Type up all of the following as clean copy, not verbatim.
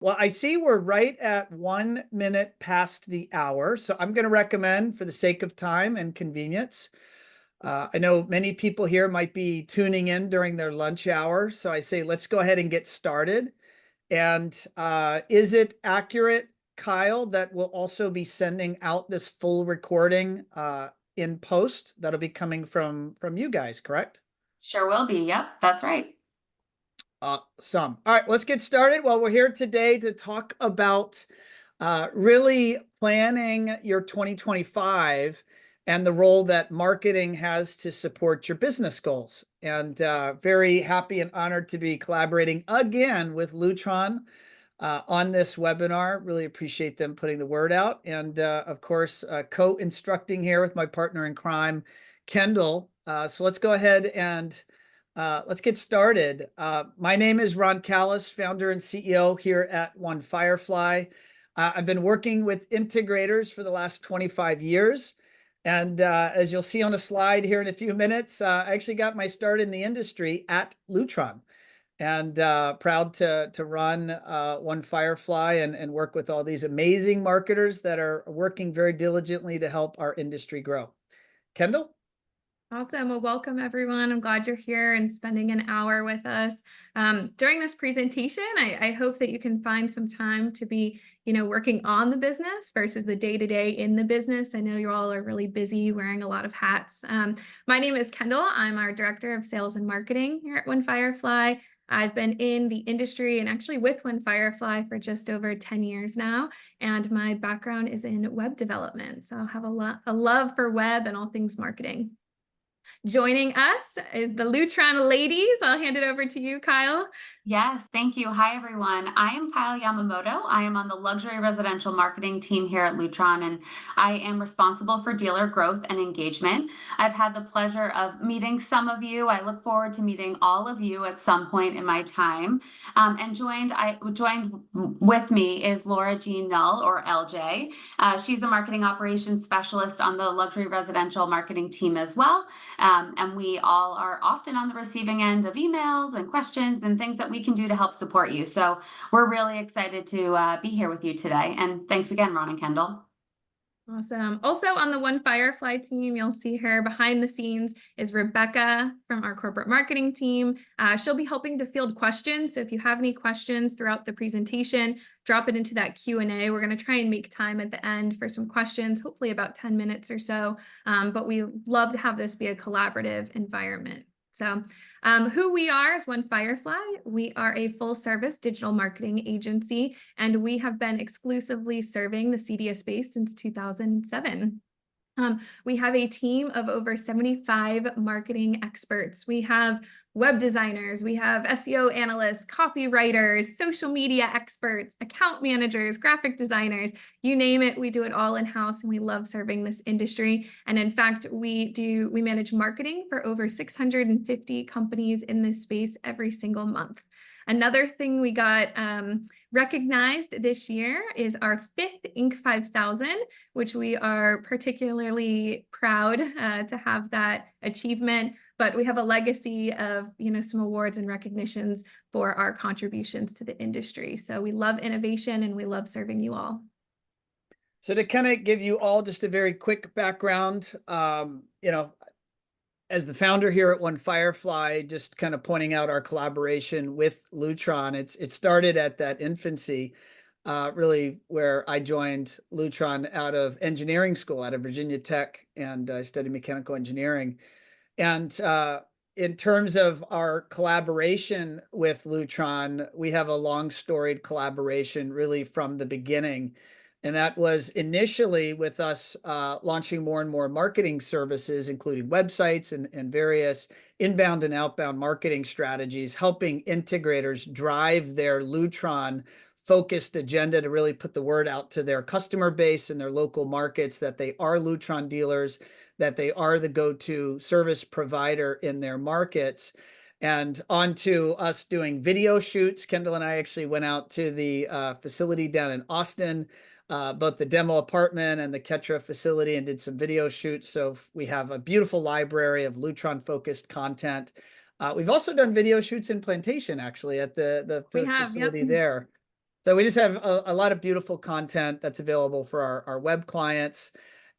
Well, I see we're right at 1 minute past the hour, so I'm going to recommend, for the sake of time and convenience, I know many people here might be tuning in during their lunch hour, so I say let's go ahead and get started. And is it accurate, Kyle, that we'll also be sending out this full recording in post? That'll be coming from you guys, correct? Sure will be. Yep, that's right. Some. All right, let's get started. Well, we're here today to talk about really planning your 2025 and the role that marketing has to support your business goals. And very happy and honored to be collaborating again with Lutron on this webinar. Really appreciate them putting the word out. And of course, co-instructing here with my partner in crime, Kendall. So let's go ahead and let's get started. My name is Ron Callis, founder and CEO here at One Firefly. I've been working with integrators for the last 25 years. And as you'll see on a slide here in a few minutes, I actually got my start in the industry at Lutron. And proud to run One Firefly and work with all these amazing marketers that are working very diligently to help our industry grow. Kendall? Awesome. Well, welcome everyone. I'm glad you're here and spending an hour with us. During this presentation, I hope that you can find some time to be, working on the business versus the day-to-day in the business. I know you all are really busy wearing a lot of hats. My name is Kendall. I'm our Director of Sales and Marketing here at One Firefly. I've been in the industry and actually with One Firefly for just over 10 years now. And my background is in web development. So I have a love for web and all things marketing. Joining us is the Lutron ladies. I'll hand it over to you, Kyle. Yes, thank you. Hi, everyone. I am Kyle Yamamoto. I am on the luxury residential marketing team here at Lutron, and I am responsible for dealer growth and engagement. I've had the pleasure of meeting some of you. I look forward to meeting all of you at some point in my time. And joined with me is Laura Jean Null, or LJ. She's a marketing operations specialist on the luxury residential marketing team as well. And we all are often on the receiving end of emails and questions and things that we can do to help support you. So we're really excited to be here with you today. And thanks again, Ron and Kendall. Awesome. Also on the One Firefly team, you'll see her behind the scenes is Rebecca from our corporate marketing team. She'll be helping to field questions. So if you have any questions throughout the presentation, drop it into that Q&A. We're going to try and make time at the end for some questions, hopefully about 10 minutes or so. But we love to have this be a collaborative environment. So who we are is One Firefly. We are a full-service digital marketing agency, and we have been exclusively serving the CDS space since 2007. We have a team of over 75 marketing experts. We have web designers, we have SEO analysts, copywriters, social media experts, account managers, graphic designers, you name it, we do it all in-house, and we love serving this industry. And in fact, we manage marketing for over 650 companies in this space every single month. Another thing we got recognized this year is our 5th Inc. 5000, which we are particularly proud to have that achievement. But we have a legacy of, some awards and recognitions for our contributions to the industry. So we love innovation and we love serving you all. So to kind of give you all just a very quick background, as the founder here at One Firefly, just kind of pointing out our collaboration with Lutron, it started at that infancy, really, where I joined Lutron out of engineering school, out of Virginia Tech, and I studied mechanical engineering. And in terms of our collaboration with Lutron, we have a long storied collaboration really from the beginning. And that was initially with us launching more and more marketing services, including websites and various inbound and outbound marketing strategies, helping integrators drive their Lutron focused agenda to really put the word out to their customer base and their local markets that they are Lutron dealers, that they are the go-to service provider in their markets. And on to us doing video shoots. Kendall and I actually went out to the facility down in Austin, both the demo apartment and the Ketra facility, and did some video shoots. So we have a beautiful library of Lutron-focused content. We've also done video shoots in Plantation, actually, at the facility there. So we just have a lot of beautiful content that's available for our web clients.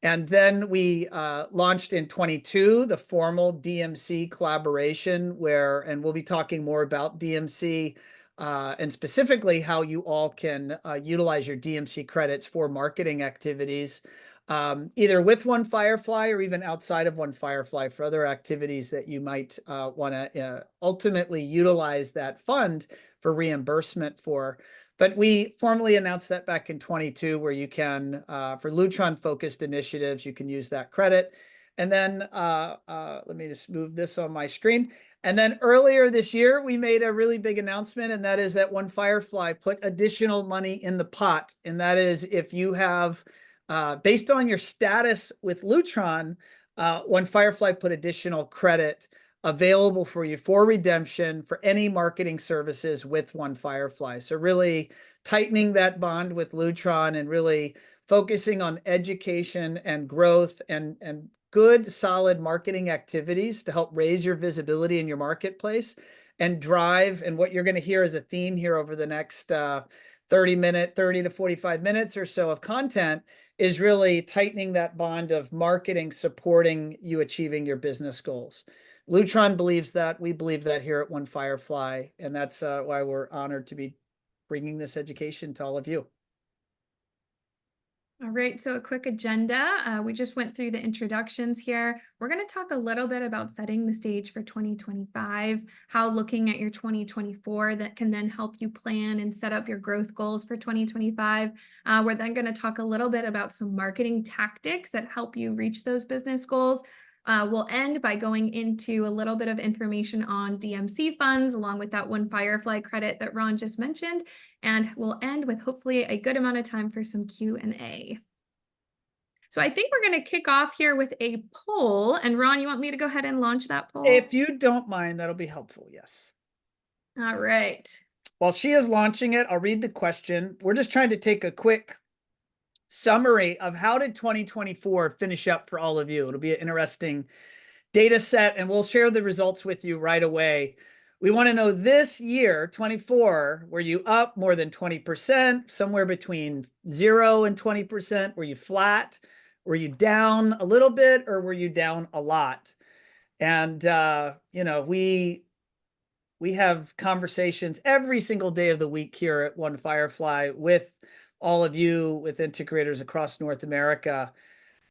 And then we launched in 22 the formal DMC collaboration and we'll be talking more about DMC and specifically how you all can utilize your DMC credits for marketing activities, either with One Firefly or even outside of One Firefly for other activities that you might want to ultimately utilize that fund for reimbursement for. But we formally announced that back in 22, where you can, for Lutron-focused initiatives, you can use that credit. And then let me just move this on my screen. And then earlier this year, we made a really big announcement, and that is that One Firefly put additional money in the pot. And that is if you have, based on your status with Lutron, One Firefly put additional credit available for you for redemption for any marketing services with One Firefly. So really tightening that bond with Lutron and really focusing on education and growth and good, solid marketing activities to help raise your visibility in your marketplace and drive. And what you're going to hear as a theme here over the next 30 to 45 minutes or so of content is really tightening that bond of marketing, supporting you achieving your business goals. Lutron believes that. We believe that here at One Firefly, and that's why we're honored to be bringing this education to all of you. All right, so a quick agenda. We just went through the introductions here. We're going to talk a little bit about setting the stage for 2025, how looking at your 2024 that can then help you plan and set up your growth goals for 2025. We're then going to talk a little bit about some marketing tactics that help you reach those business goals. We'll end by going into a little bit of information on DMC funds, along with that One Firefly credit that Ron just mentioned. And we'll end with hopefully a good amount of time for some Q&A. So I think we're going to kick off here with a poll. And Ron, you want me to go ahead and launch that poll? If you don't mind, that'll be helpful. Yes. All right. While she is launching it, I'll read the question. We're just trying to take a quick summary of how did 2024 finish up for all of you. It'll be an interesting data set, and we'll share the results with you right away. We want to know this year, 24, were you up more than 20%, somewhere between 0 and 20%? Were you flat? Were you down a little bit, or were you down a lot? And, you know, we have conversations every single day of the week here at One Firefly with all of you, with integrators across North America.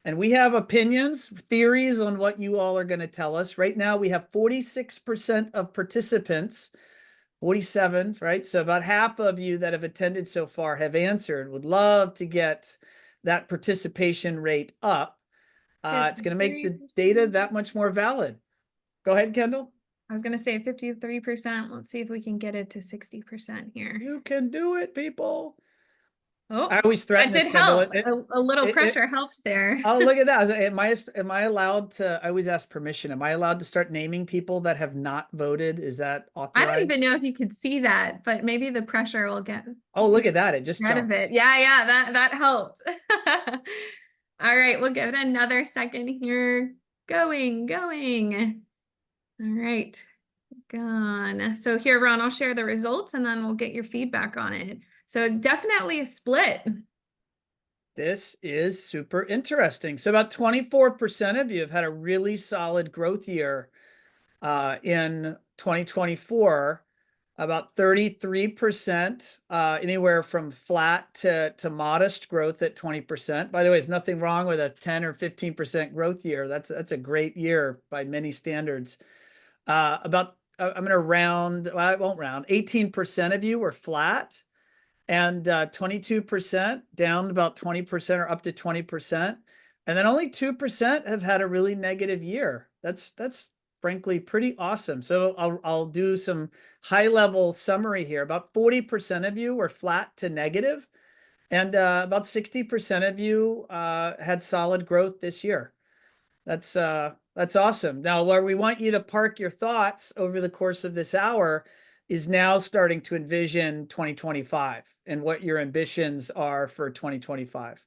And we have opinions, theories on what you all are going to tell us. Right now, we have 46% of participants, 47, right? So about half of you that have attended so far have answered. Would love to get that participation rate up. It's going to make the data that much more valid. Go ahead, Kendall. I was going to say 53%. Let's see if we can get it to 60% here. You can do it, people. Oh, I always threaten this, Kendall. A little pressure helped there. Oh, look at that. Am I allowed to, I always ask permission. Am I allowed to start naming people that have not voted? Is that authorized? I don't even know if you could see that, but maybe the pressure will get. Oh, look at that. It just out of it. Yeah, that helped. All right, we'll give it another second here. Going. All right, gone. So here, Ron, I'll share the results and then we'll get your feedback on it. So definitely a split. This is super interesting. So about 24% of you have had a really solid growth year in 2024. About 33%, anywhere from flat to modest growth at 20%. By the way, there's nothing wrong with a 10 or 15% growth year. That's a great year by many standards. I'm going to round, well, I won't round, 18% of you were flat, and 22% down about 20% or up to 20%. And then only 2% have had a really negative year. That's frankly pretty awesome. So I'll do some high level summary here. About 40% of you were flat to negative, and about 60% of you had solid growth this year. That's awesome. Now, where we want you to park your thoughts over the course of this hour is now starting to envision 2025 and what your ambitions are for 2025.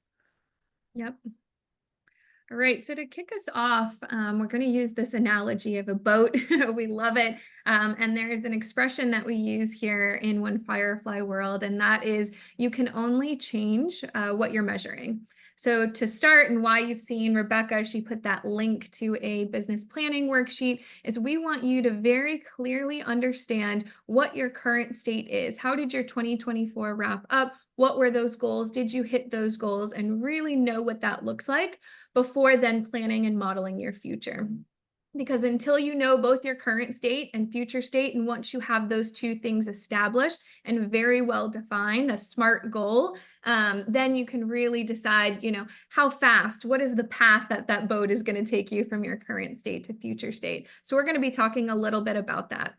Yep. All right, so to kick us off, we're going to use this analogy of a boat. We love it. And there is an expression that we use here in One Firefly world, and that is you can only change what you're measuring. So to start, and why you've seen Rebecca, she put that link to a business planning worksheet, is we want you to very clearly understand what your current state is. How did your 2024 wrap up? What were those goals? Did you hit those goals? And really know what that looks like before then planning and modeling your future. Because until you know both your current state and future state, and once you have those two things established and very well defined, a SMART goal, then you can really decide, how fast, what is the path that boat is going to take you from your current state to future state. So we're going to be talking a little bit about that.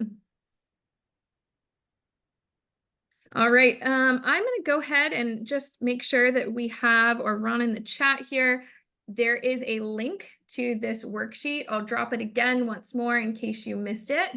All right, I'm going to go ahead and just make sure that we have, or run in the chat here, there is a link to this worksheet. I'll drop it again once more in case you missed it.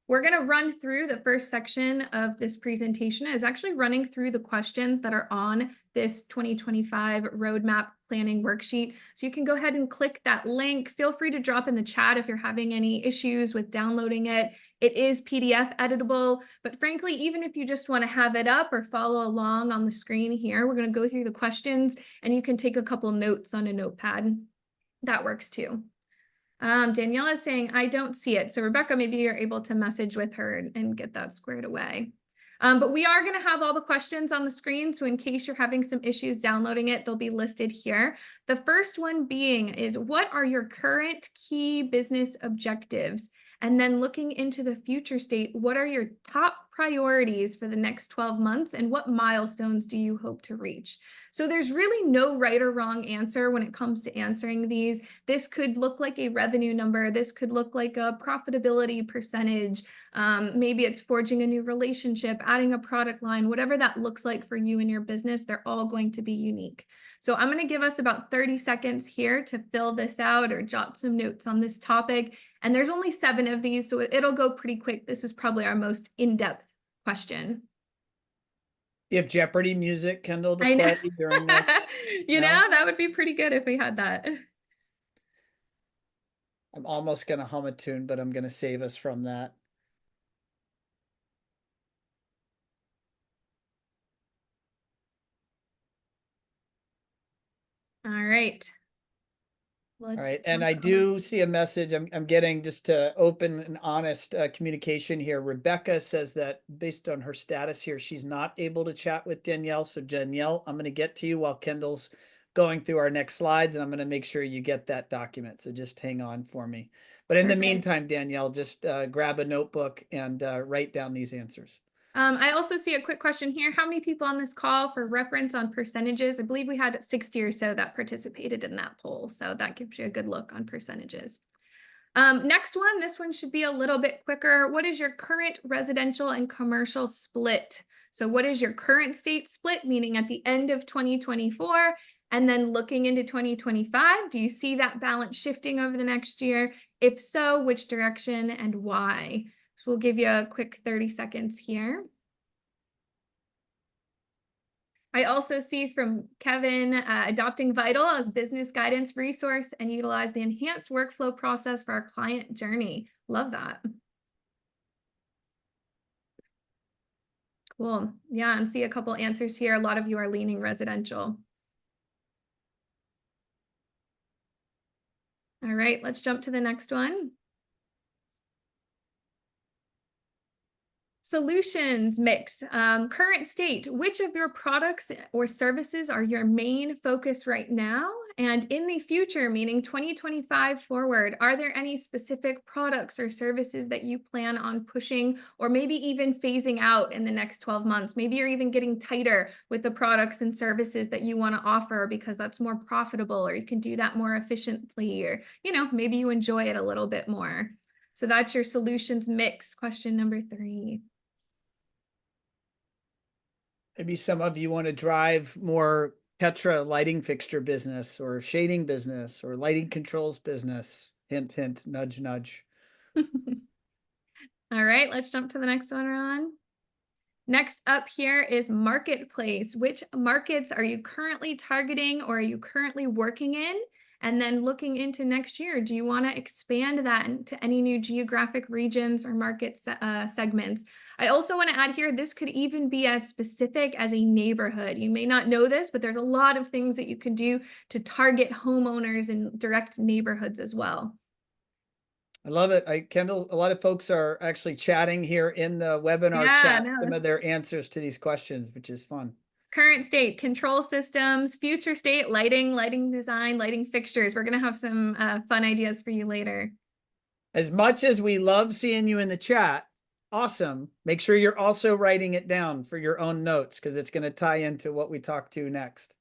We're going to run through the first section of this presentation. Is actually running through the questions that are on this 2025 roadmap planning worksheet. So you can go ahead and click that link. Feel free to drop in the chat if you're having any issues with downloading it. It is PDF editable, but frankly, even if you just want to have it up or follow along on the screen here, we're going to go through the questions and you can take a couple notes on a notepad. That works too. Daniela is saying, I don't see it. So Rebecca, maybe you're able to message with her and get that squared away. But we are going to have all the questions on the screen. So in case you're having some issues downloading it, they'll be listed here. The first one being is, what are your current key business objectives? And then looking into the future state, what are your top priorities for the next 12 months and what milestones do you hope to reach? So there's really no right or wrong answer when it comes to answering these. This could look like a revenue number. This could look like a profitability percentage. Maybe it's forging a new relationship, adding a product line, whatever that looks like for you and your business, they're all going to be unique. So I'm going to give us about 30 seconds here to fill this out or jot some notes on this topic. And there's only 7 of these, so it'll go pretty quick. This is probably our most in-depth question. You have Jeopardy music, Kendall, to I know. play during this? You No? know, that would be pretty good if we had that. I'm almost going to hum a tune, but I'm going to save us from that. All right. All right, and I do see a message. I'm getting, just to open and honest communication here. Rebecca says that based on her status here, she's not able to chat with Danielle. So Danielle, I'm going to get to you while Kendall's going through our next slides, and I'm going to make sure you get that document. So just hang on for me. But in the meantime, Danielle, just grab a notebook and write down these answers. I also see a quick question here. How many people on this call, for reference on percentages? I believe we had 60 or so that participated in that poll. So that gives you a good look on percentages. Next one, this one should be a little bit quicker. What is your current residential and commercial split? So what is your current state split, meaning at the end of 2024? And then looking into 2025, do you see that balance shifting over the next year? If so, which direction and why? So we'll give you a quick 30 seconds here. I also see from Kevin, adopting Vital as business guidance resource and utilize the enhanced workflow process for our client journey. Love that. Cool. Yeah, and see a couple answers here. A lot of you are leaning residential. All right, let's jump to the next one. Solutions mix, current state, which of your products or services are your main focus right now? And in the future, meaning 2025 forward, are there any specific products or services that you plan on pushing or maybe even phasing out in the next 12 months? Maybe you're even getting tighter with the products and services that you want to offer because that's more profitable, or you can do that more efficiently, or, maybe you enjoy it a little bit more. So that's your solutions mix, question number 3. Maybe some of you want to drive more Petra lighting fixture business or shading business or lighting controls business. Hint, hint, nudge, nudge. All right, let's jump to the next one, Ron. Next up here is marketplace. Which markets are you currently targeting or are you currently working in? And then looking into next year, do you want to expand that into any new geographic regions or market segments? I also want to add here, this could even be as specific as a neighborhood. You may not know this, but there's a lot of things that you can do to target homeowners in direct neighborhoods as well. I love it. Kendall, a lot of folks are actually chatting here in the webinar Yeah, chat, no, some of their answers to these questions, which is fun. Current state, control systems, future state, lighting, lighting design, lighting fixtures. We're going to have some fun ideas for you later. As much as we love seeing you in the chat, awesome. Make sure you're also writing it down for your own notes because it's going to tie into what we talk to next.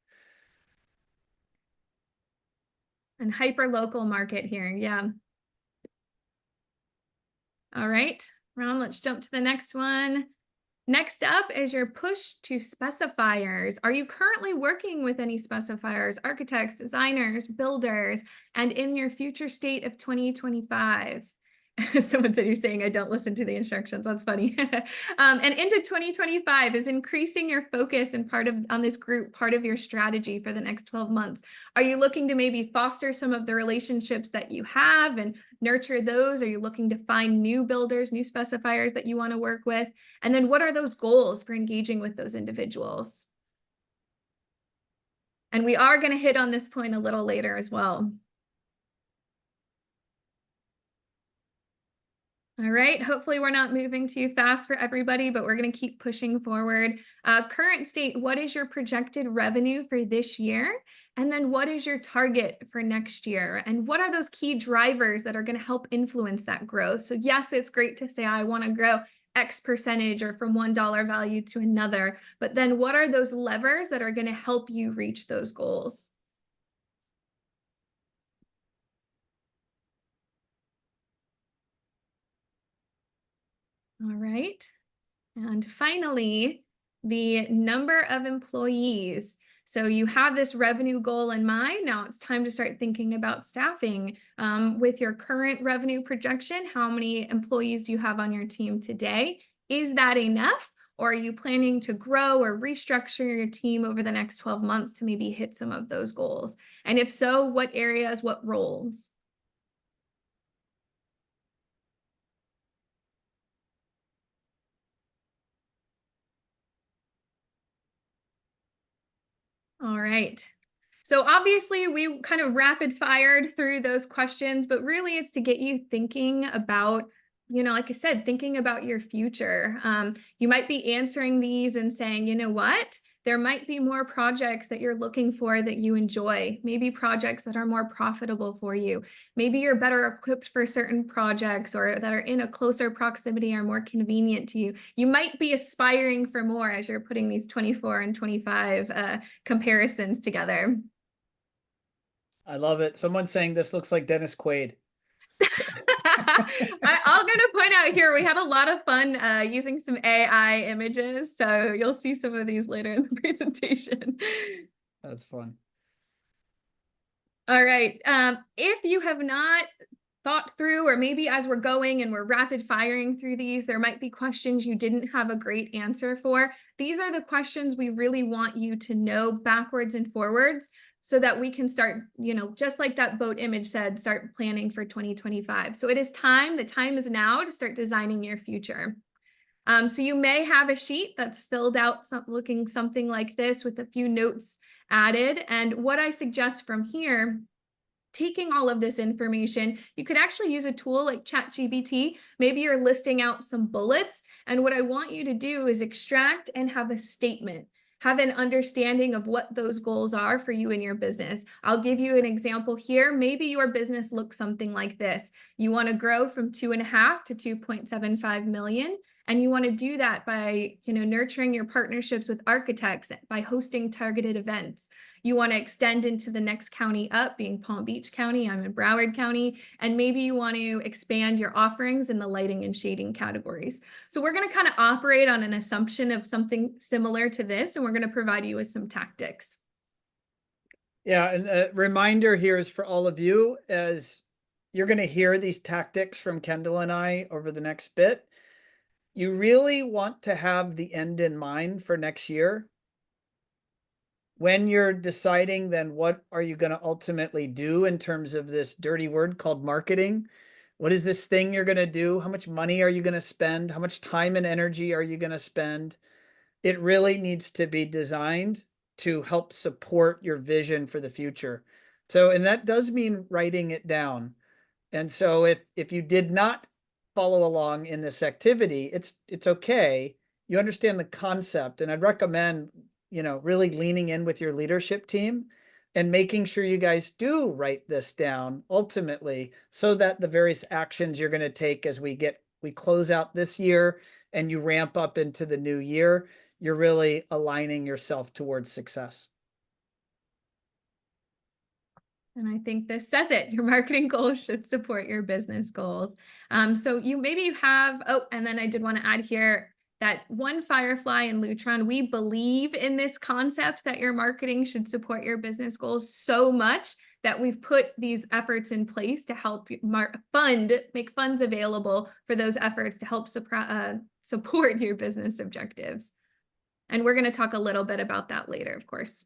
And hyper local market here. Yeah. All right, Ron, let's jump to the next one. Next up is your push to specifiers. Are you currently working with any specifiers, architects, designers, builders, and in your future state of 2025? Someone said you're saying I don't listen to the instructions. That's funny. And into 2025, is increasing your focus and on this group part of your strategy for the next 12 months? Are you looking to maybe foster some of the relationships that you have and nurture those? Are you looking to find new builders, new specifiers that you want to work with? And then what are those goals for engaging with those individuals? And we are going to hit on this point a little later as well. All right, hopefully we're not moving too fast for everybody, but we're going to keep pushing forward. Current state, what is your projected revenue for this year? And then what is your target for next year? And what are those key drivers that are going to help influence that growth? So yes, it's great to say, I want to grow X percentage or from $1 value to another, but then what are those levers that are going to help you reach those goals? All right. And finally, the number of employees. So you have this revenue goal in mind. Now it's time to start thinking about staffing. With your current revenue projection, how many employees do you have on your team today? Is that enough? Or are you planning to grow or restructure your team over the next 12 months to maybe hit some of those goals? And if so, what areas, what roles? All right. So obviously we kind of rapid fired through those questions, but really it's to get you thinking about, like I said, thinking about your future. You might be answering these and saying, you know what? There might be more projects that you're looking for that you enjoy, maybe projects that are more profitable for you. Maybe you're better equipped for certain projects or that are in a closer proximity or more convenient to you. You might be aspiring for more as you're putting these 24 and 25 comparisons together. I love it. Someone's saying this looks like Dennis Quaid. I'm going to point out here, we had a lot of fun using some AI images. So you'll see some of these later in the presentation. That's fun. All right. If you have not thought through, or maybe as we're going and we're rapid firing through these, there might be questions you didn't have a great answer for. These are the questions we really want you to know backwards and forwards so that we can start, just like that boat image said, start planning for 2025. So it is time, the time is now to start designing your future. So you may have a sheet that's filled out looking something like this with a few notes added. And what I suggest from here, taking all of this information, you could actually use a tool like ChatGPT. Maybe you're listing out some bullets. And what I want you to do is extract and have a statement. Have an understanding of what those goals are for you and your business. I'll give you an example here. Maybe your business looks something like this. You want to grow from 2.5 to 2.75 million. And you want to do that by, nurturing your partnerships with architects, by hosting targeted events. You want to extend into the next county up, being Palm Beach County. I'm in Broward County. And maybe you want to expand your offerings in the lighting and shading categories. So we're going to kind of operate on an assumption of something similar to this, and we're going to provide you with some tactics. Yeah, and a reminder here is for all of you, as you're going to hear these tactics from Kendall and I over the next bit. You really want to have the end in mind for next year. when you're deciding then what are you going to ultimately do in terms of this dirty word called marketing, what is this thing you're going to do? How much money are you going to spend? How much time and energy are you going to spend? It really needs to be designed to help support your vision for the future. So, and that does mean writing it down. And so if you did not follow along in this activity, it's okay. You understand the concept, and I'd recommend, really leaning in with your leadership team and making sure you guys do write this down ultimately, so that the various actions you're going to take as we close out this year and you ramp up into the new year, you're really aligning yourself towards success. And I think this says it. Your marketing goals should support your business goals. So maybe you have, and then I did want to add here that One Firefly and Lutron, we believe in this concept that your marketing should support your business goals so much that we've put these efforts in place to help make funds available for those efforts to help support your business objectives. And we're going to talk a little bit about that later, of course.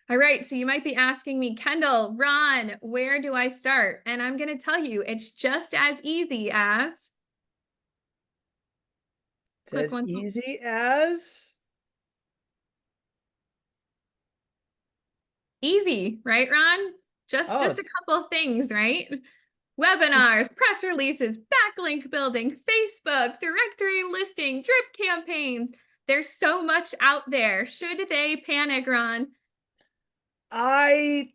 All right, so you might be asking me, Kendall, Ron, where do I start? And I'm going to tell you, it's just as easy as... It's as easy as... Easy, right, Ron? Just a couple of things, right? Webinars, press releases, backlink building, Facebook, directory listing, drip campaigns. There's so much out there. Should they panic, Ron? I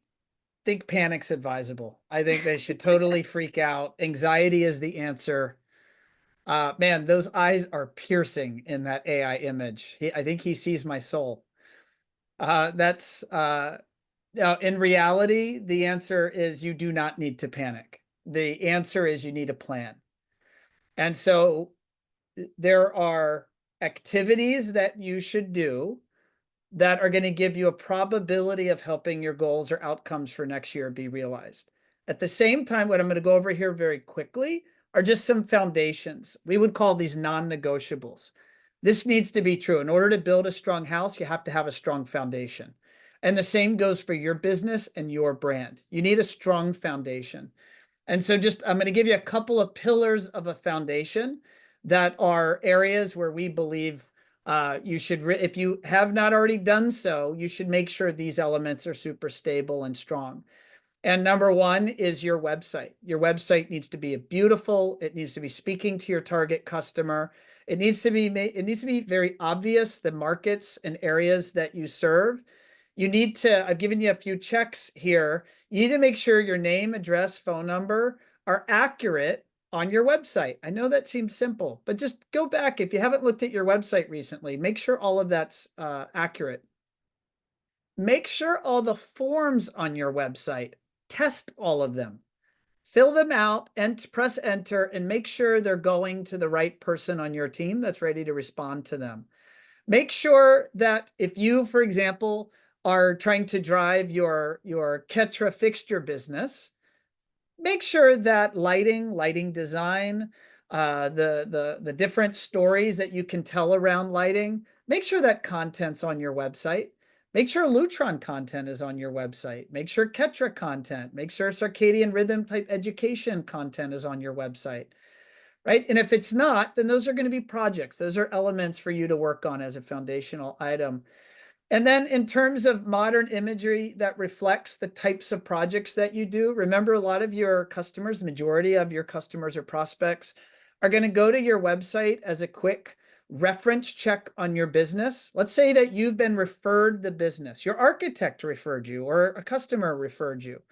think panic's advisable. I think they should totally freak out. Anxiety is the answer. Man, those eyes are piercing in that AI image. I think he sees my soul. In reality, the answer is you do not need to panic. The answer is you need a plan. And so there are activities that you should do that are going to give you a probability of helping your goals or outcomes for next year be realized. At the same time, what I'm going to go over here very quickly are just some foundations. We would call these non-negotiables. This needs to be true. In order to build a strong house, you have to have a strong foundation. And the same goes for your business and your brand. You need a strong foundation. And so I'm going to give you a couple of pillars of a foundation that are areas where we believe you should, if you have not already done so, you should make sure these elements are super stable and strong. And number one is your website. Your website needs to be beautiful. It needs to be speaking to your target customer. It needs to be very obvious, the markets and areas that you serve. I've given you a few checks here. You need to make sure your name, address, phone number are accurate on your website. I know that seems simple, but just go back. If you haven't looked at your website recently, make sure all of that's accurate. Make sure all the forms on your website, test all of them. Fill them out and press enter and make sure they're going to the right person on your team that's ready to respond to them. Make sure that if you, for example, are trying to drive your Ketra fixture business, make sure that lighting design, the different stories that you can tell around lighting, make sure that content's on your website. Make sure Lutron content is on your website. Make sure Ketra content, make sure circadian rhythm type education content is on your website, right? And if it's not, then those are going to be projects. Those are elements for you to work on as a foundational item. And then in terms of modern imagery that reflects the types of projects that you do, remember a lot of your customers, the majority of your customers or prospects are going to go to your website as a quick reference check on your business. Let's say that you've been referred the business, your architect referred you or a customer referred you.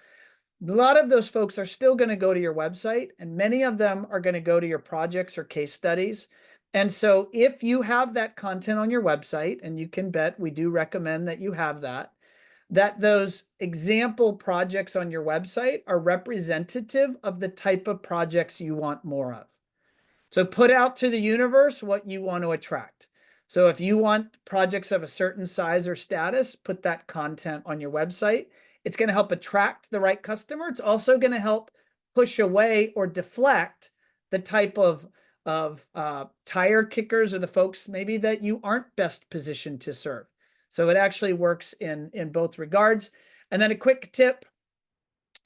A lot of those folks are still going to go to your website, and many of them are going to go to your projects or case studies. And so if you have that content on your website, and you can bet we do recommend that you have that those example projects on your website are representative of the type of projects you want more of. So put out to the universe what you want to attract. So if you want projects of a certain size or status, put that content on your website. It's going to help attract the right customer. It's also going to help push away or deflect the type of tire kickers or the folks maybe that you aren't best positioned to serve. So it actually works in both regards. And then a quick tip: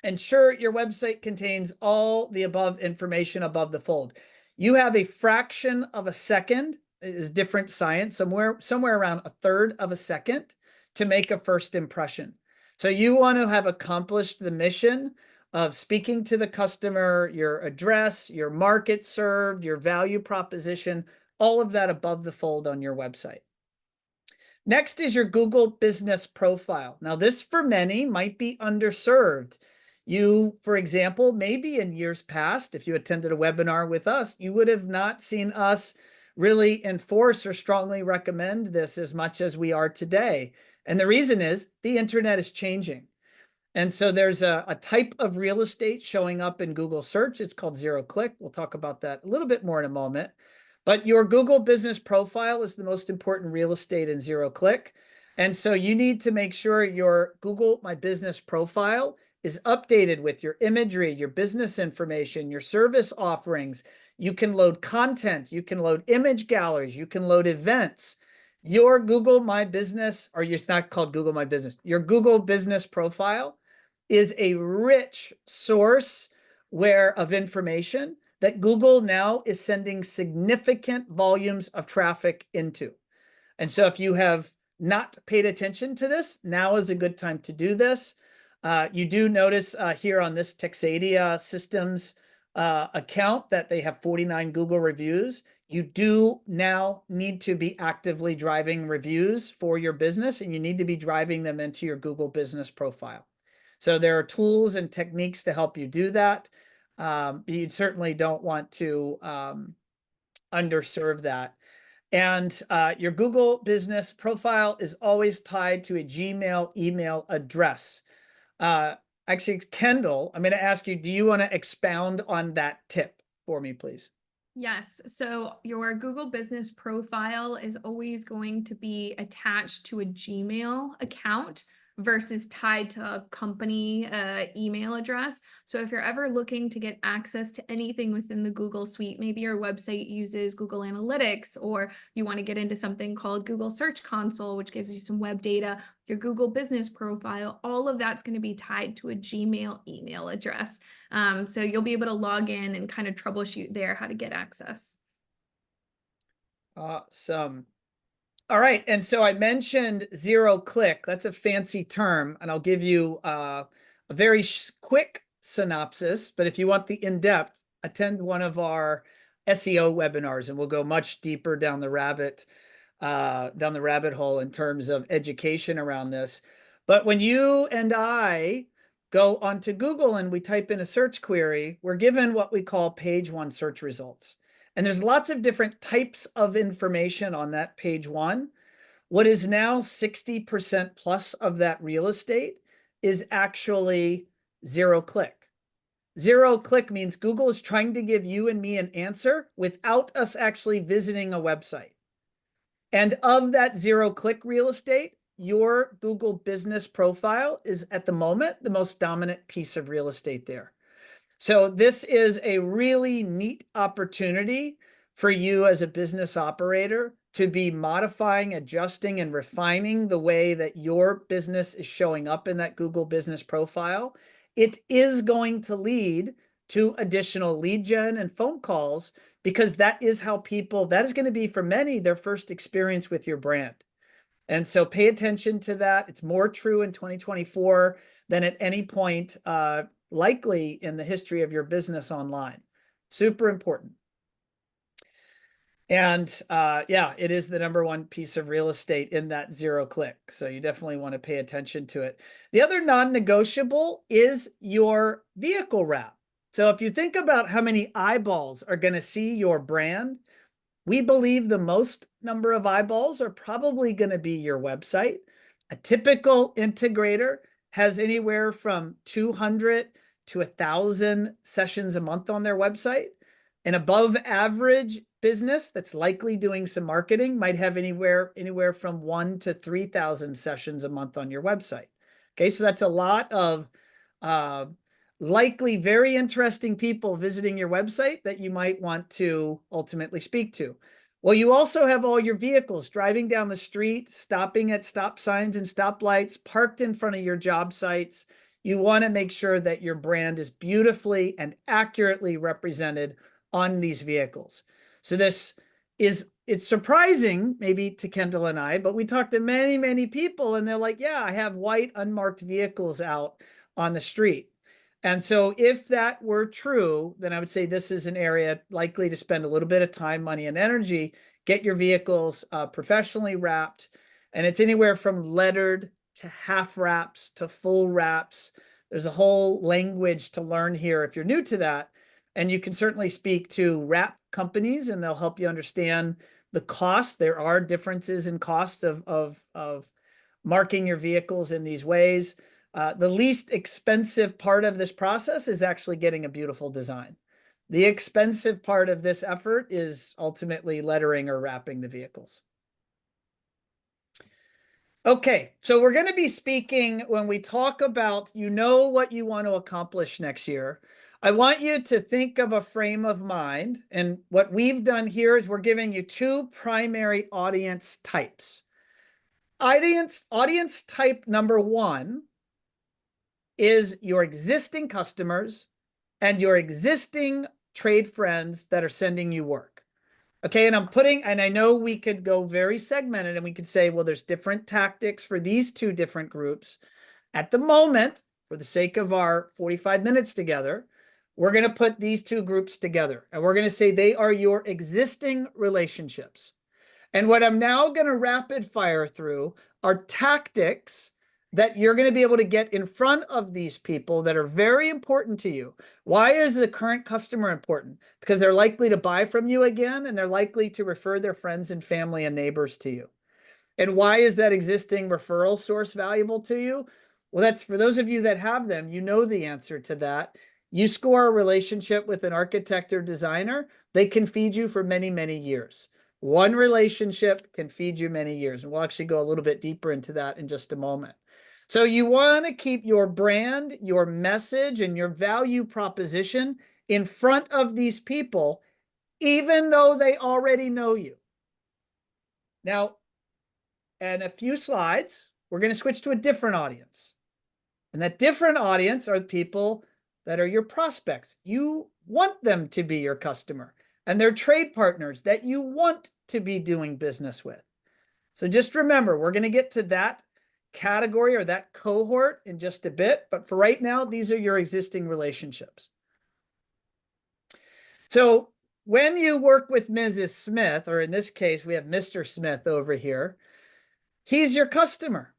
ensure your website contains all the above information above the fold. You have a fraction of a second, is different science, somewhere around a third of a second to make a first impression. So you want to have accomplished the mission of speaking to the customer, your address, your market served, your value proposition, all of that above the fold on your website. Next is your Google Business Profile. Now, this for many might be underserved. You, for example, maybe in years past, if you attended a webinar with us, you would have not seen us really enforce or strongly recommend this as much as we are today. And the reason is the internet is changing. And so there's a type of real estate showing up in Google search. It's called zero click. We'll talk about that a little bit more in a moment. But your Google Business Profile is the most important real estate in zero click. And so you need to make sure your Google My Business Profile is updated with your imagery, your business information, your service offerings. You can load content, you can load image galleries, you can load events. Your Google My Business, or it's not called Google My Business, your Google Business Profile is a rich source of information that Google now is sending significant volumes of traffic into. And so if you have not paid attention to this, now is a good time to do this. You do notice here on this Texadia Systems account that they have 49 Google reviews. You do now need to be actively driving reviews for your business, and you need to be driving them into your Google Business Profile. So there are tools and techniques to help you do that. You certainly don't want to underserve that. And your Google Business Profile is always tied to a Gmail email address. Actually, Kendall, I'm going to ask you, do you want to expound on that tip for me, please? Yes. So your Google Business Profile is always going to be attached to a Gmail account versus tied to a company email address. So if you're ever looking to get access to anything within the Google Suite, maybe your website uses Google Analytics, or you want to get into something called Google Search Console, which gives you some web data, your Google Business Profile, all of that's going to be tied to a Gmail email address. So you'll be able to log in and kind of troubleshoot there how to get access. Awesome. All right. And so I mentioned zero click. That's a fancy term, and I'll give you a very quick synopsis. But if you want the in-depth, attend one of our SEO webinars, and we'll go much deeper down the rabbit hole in terms of education around this. But when you and I go onto Google and we type in a search query, we're given what we call page one search results. And there's lots of different types of information on that page one. What is now 60% plus of that real estate is actually zero click. Zero click means Google is trying to give you and me an answer without us actually visiting a website. And of that zero click real estate, your Google Business Profile is at the moment the most dominant piece of real estate there. So this is a really neat opportunity for you as a business operator to be modifying, adjusting, and refining the way that your business is showing up in that Google Business Profile. It is going to lead to additional lead gen and phone calls, because that is how that is going to be for many their first experience with your brand. And so pay attention to that. It's more true in 2024 than at any point likely in the history of your business online. Super important. And yeah, it is the number one piece of real estate in that zero click. So you definitely want to pay attention to it. The other non-negotiable is your vehicle wrap. So if you think about how many eyeballs are going to see your brand, we believe the most number of eyeballs are probably going to be your website. A typical integrator has anywhere from 200 to 1,000 sessions a month on their website. An above average business that's likely doing some marketing might have anywhere from 1,000 to 3,000 sessions a month on your website. Okay, so that's a lot of likely very interesting people visiting your website that you might want to ultimately speak to. Well, you also have all your vehicles driving down the street, stopping at stop signs and stoplights, parked in front of your job sites. You want to make sure that your brand is beautifully and accurately represented on these vehicles. So it's surprising maybe to Kendall and I, but we talked to many, many people and they're like, yeah, I have white unmarked vehicles out on the street. And so if that were true, then I would say this is an area likely to spend a little bit of time, money, and energy, get your vehicles professionally wrapped. And it's anywhere from lettered to half wraps to full wraps. There's a whole language to learn here if you're new to that. And you can certainly speak to wrap companies and they'll help you understand the cost. There are differences in costs of marking your vehicles in these ways. The least expensive part of this process is actually getting a beautiful design. The expensive part of this effort is ultimately lettering or wrapping the vehicles. Okay, so we're going to be speaking when we talk about, what you want to accomplish next year. I want you to think of a frame of mind. And what we've done here is we're giving you two primary audience types. Audience type number one is your existing customers and your existing trade friends that are sending you work. Okay, and I know we could go very segmented and we could say, well, there's different tactics for these two different groups. At the moment, for the sake of our 45 minutes together, we're going to put these two groups together and we're going to say they are your existing relationships. And what I'm now going to rapid fire through are tactics that you're going to be able to get in front of these people that are very important to you. Why is the current customer important? Because they're likely to buy from you again, and they're likely to refer their friends and family and neighbors to you. And why is that existing referral source valuable to you? Well, that's for those of you that have them, you know the answer to that. You score a relationship with an architect or designer, they can feed you for many, many years. One relationship can feed you many years. And we'll actually go a little bit deeper into that in just a moment. So you want to keep your brand, your message, and your value proposition in front of these people, even though they already know you. Now, in a few slides, we're going to switch to a different audience. And that different audience are the people that are your prospects. You want them to be your customer, and they're trade partners that you want to be doing business with. So just remember, we're going to get to that category or that cohort in just a bit, but for right now, these are your existing relationships. So when you work with Mrs. Smith, or in this case, we have Mr. Smith over here, he's your customer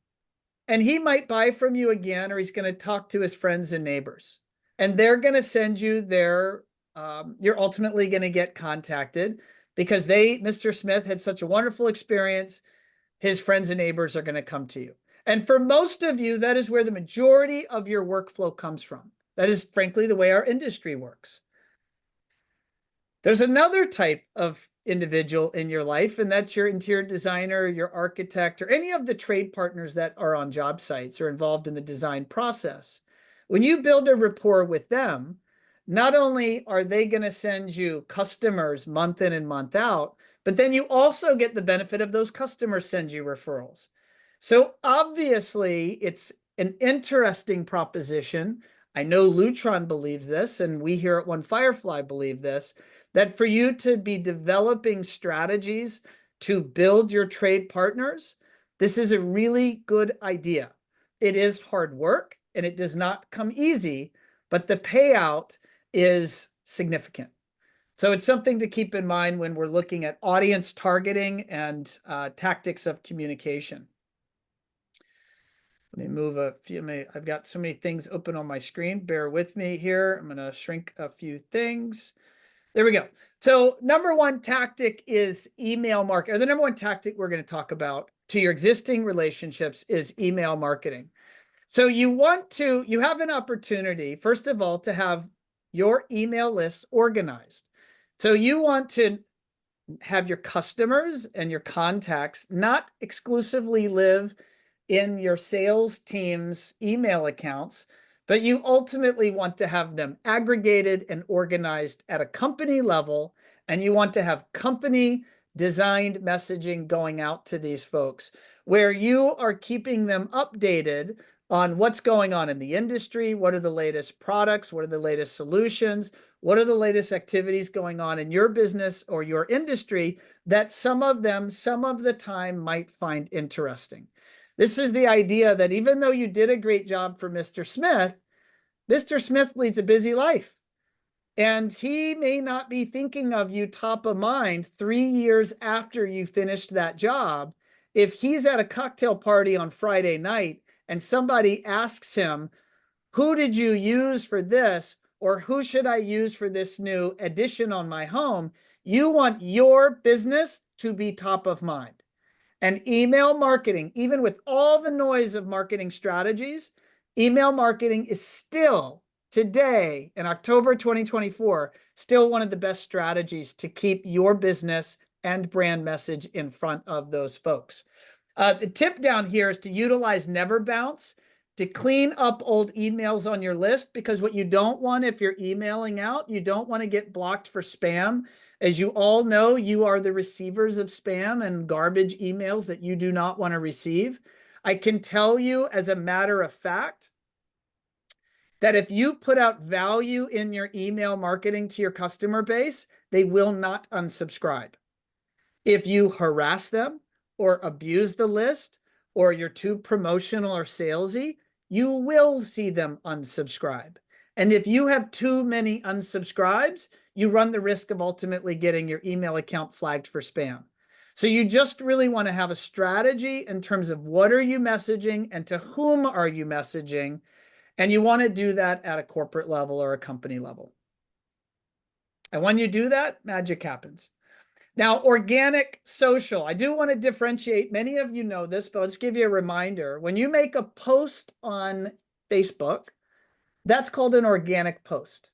and he might buy from you again, or he's going to talk to his friends and neighbors and they're going to send you you're ultimately going to get contacted because Mr. Smith had such a wonderful experience. His friends and neighbors are going to come to you. And for most of you, that is where the majority of your workflow comes from. That is, frankly, the way our industry works. There's another type of individual in your life, and that's your interior designer, your architect, or any of the trade partners that are on job sites or involved in the design process. When you build a rapport with them, not only are they going to send you customers month in and month out, but then you also get the benefit of those customers send you referrals. So obviously, it's an interesting proposition. I know Lutron believes this, and we here at One Firefly believe this, that for you to be developing strategies to build your trade partners, this is a really good idea. It is hard work, and it does not come easy, but the payout is significant. So it's something to keep in mind when we're looking at audience targeting and tactics of communication. Let me move a few. I've got so many things open on my screen. Bear with me here. I'm going to shrink a few things. There we go. So number one tactic is email marketing. Or the number one tactic we're going to talk about to your existing relationships is email marketing. So you have an opportunity, first of all, to have your email list organized. So you want to have your customers and your contacts not exclusively live in your sales team's email accounts, but you ultimately want to have them aggregated and organized at a company level, and you want to have company designed messaging going out to these folks, where you are keeping them updated on what's going on in the industry, what are the latest products, what are the latest solutions, what are the latest activities going on in your business or your industry that some of them, some of the time, might find interesting. This is the idea that even though you did a great job for Mr. Smith leads a busy life. And he may not be thinking of you top of mind 3 years after you finished that job. If he's at a cocktail party on Friday night and somebody asks him, who did you use for this? Or who should I use for this new addition on my home? You want your business to be top of mind. And email marketing, even with all the noise of marketing strategies, email marketing is still today in October 2024, still one of the best strategies to keep your business and brand message in front of those folks. The tip down here is to utilize Never Bounce to clean up old emails on your list, because what you don't want if you're emailing out, you don't want to get blocked for spam. As you all know, you are the receivers of spam and garbage emails that you do not want to receive. I can tell you as a matter of fact that if you put out value in your email marketing to your customer base, they will not unsubscribe. If you harass them or abuse the list, or you're too promotional or salesy, you will see them unsubscribe. And if you have too many unsubscribes, you run the risk of ultimately getting your email account flagged for spam. So you just really want to have a strategy in terms of what are you messaging and to whom are you messaging. And you want to do that at a corporate level or a company level. And when you do that, magic happens. Now, organic social. I do want to differentiate. Many of you know this, but let's give you a reminder. When you make a post on Facebook, that's called an organic post.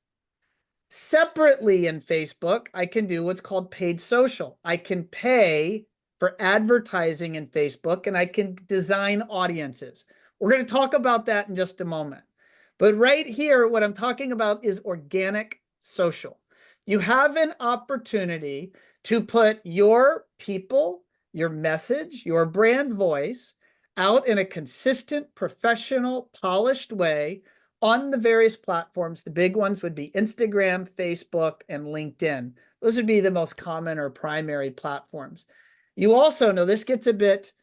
Separately in Facebook, I can do what's called paid social. I can pay for advertising in Facebook, and I can design audiences. We're going to talk about that in just a moment. But right here, what I'm talking about is organic social. You have an opportunity to put your people, your message, your brand voice out in a consistent, professional, polished way on the various platforms. The big ones would be Instagram, Facebook, and LinkedIn. Those would be the most common or primary platforms. You also know this gets a bit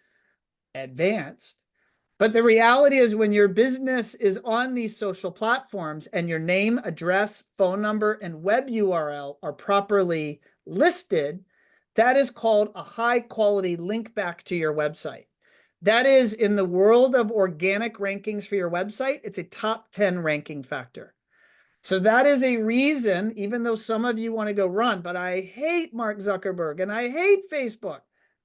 advanced, but the reality is when your business is on these social platforms and your name, address, phone number, and web URL are properly listed, that is called a high quality link back to your website. That is, in the world of organic rankings for your website, it's a top 10 ranking factor. So that is a reason, even though some of you want to go run, but I hate Mark Zuckerberg and I hate Facebook.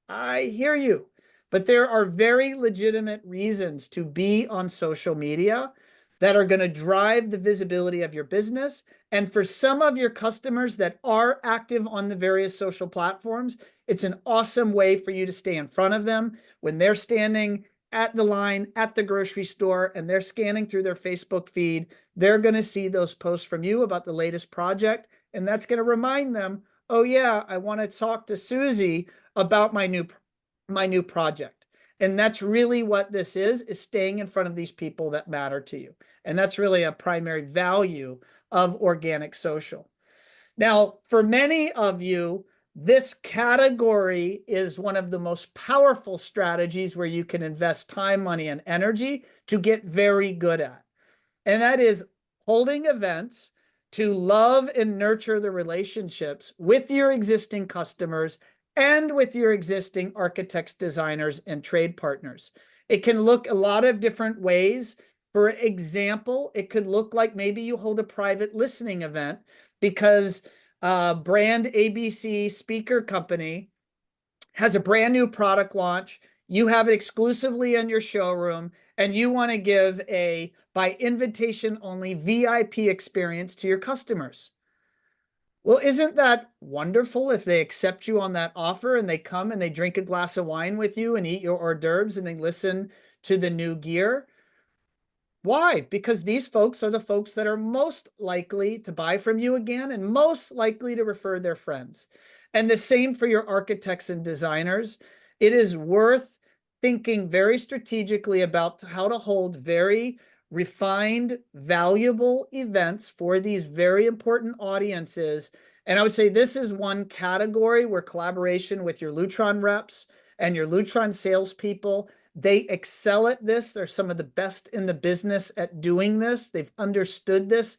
I hear you. But there are very legitimate reasons to be on social media that are going to drive the visibility of your business. And for some of your customers that are active on the various social platforms, it's an awesome way for you to stay in front of them when they're standing at the line at the grocery store and they're scanning through their Facebook feed. They're going to see those posts from you about the latest project. And that's going to remind them, oh yeah, I want to talk to Susie about my new project. And that's really what this is staying in front of these people that matter to you. And that's really a primary value of organic social. Now, for many of you, this category is one of the most powerful strategies where you can invest time, money, and energy to get very good at. And that is holding events to love and nurture the relationships with your existing customers and with your existing architects, designers, and trade partners. It can look a lot of different ways. For example, it could look like maybe you hold a private listening event because brand ABC speaker company has a brand new product launch. You have it exclusively in your showroom, and you want to give a by invitation only VIP experience to your customers. Well, isn't that wonderful if they accept you on that offer and they come and they drink a glass of wine with you and eat your hors d'oeuvres and they listen to the new gear? Why? Because these folks are the folks that are most likely to buy from you again and most likely to refer their friends. And the same for your architects and designers. It is worth thinking very strategically about how to hold very refined, valuable events for these very important audiences. And I would say this is one category where collaboration with your Lutron reps and your Lutron salespeople, they excel at this. They're some of the best in the business at doing this. They've understood this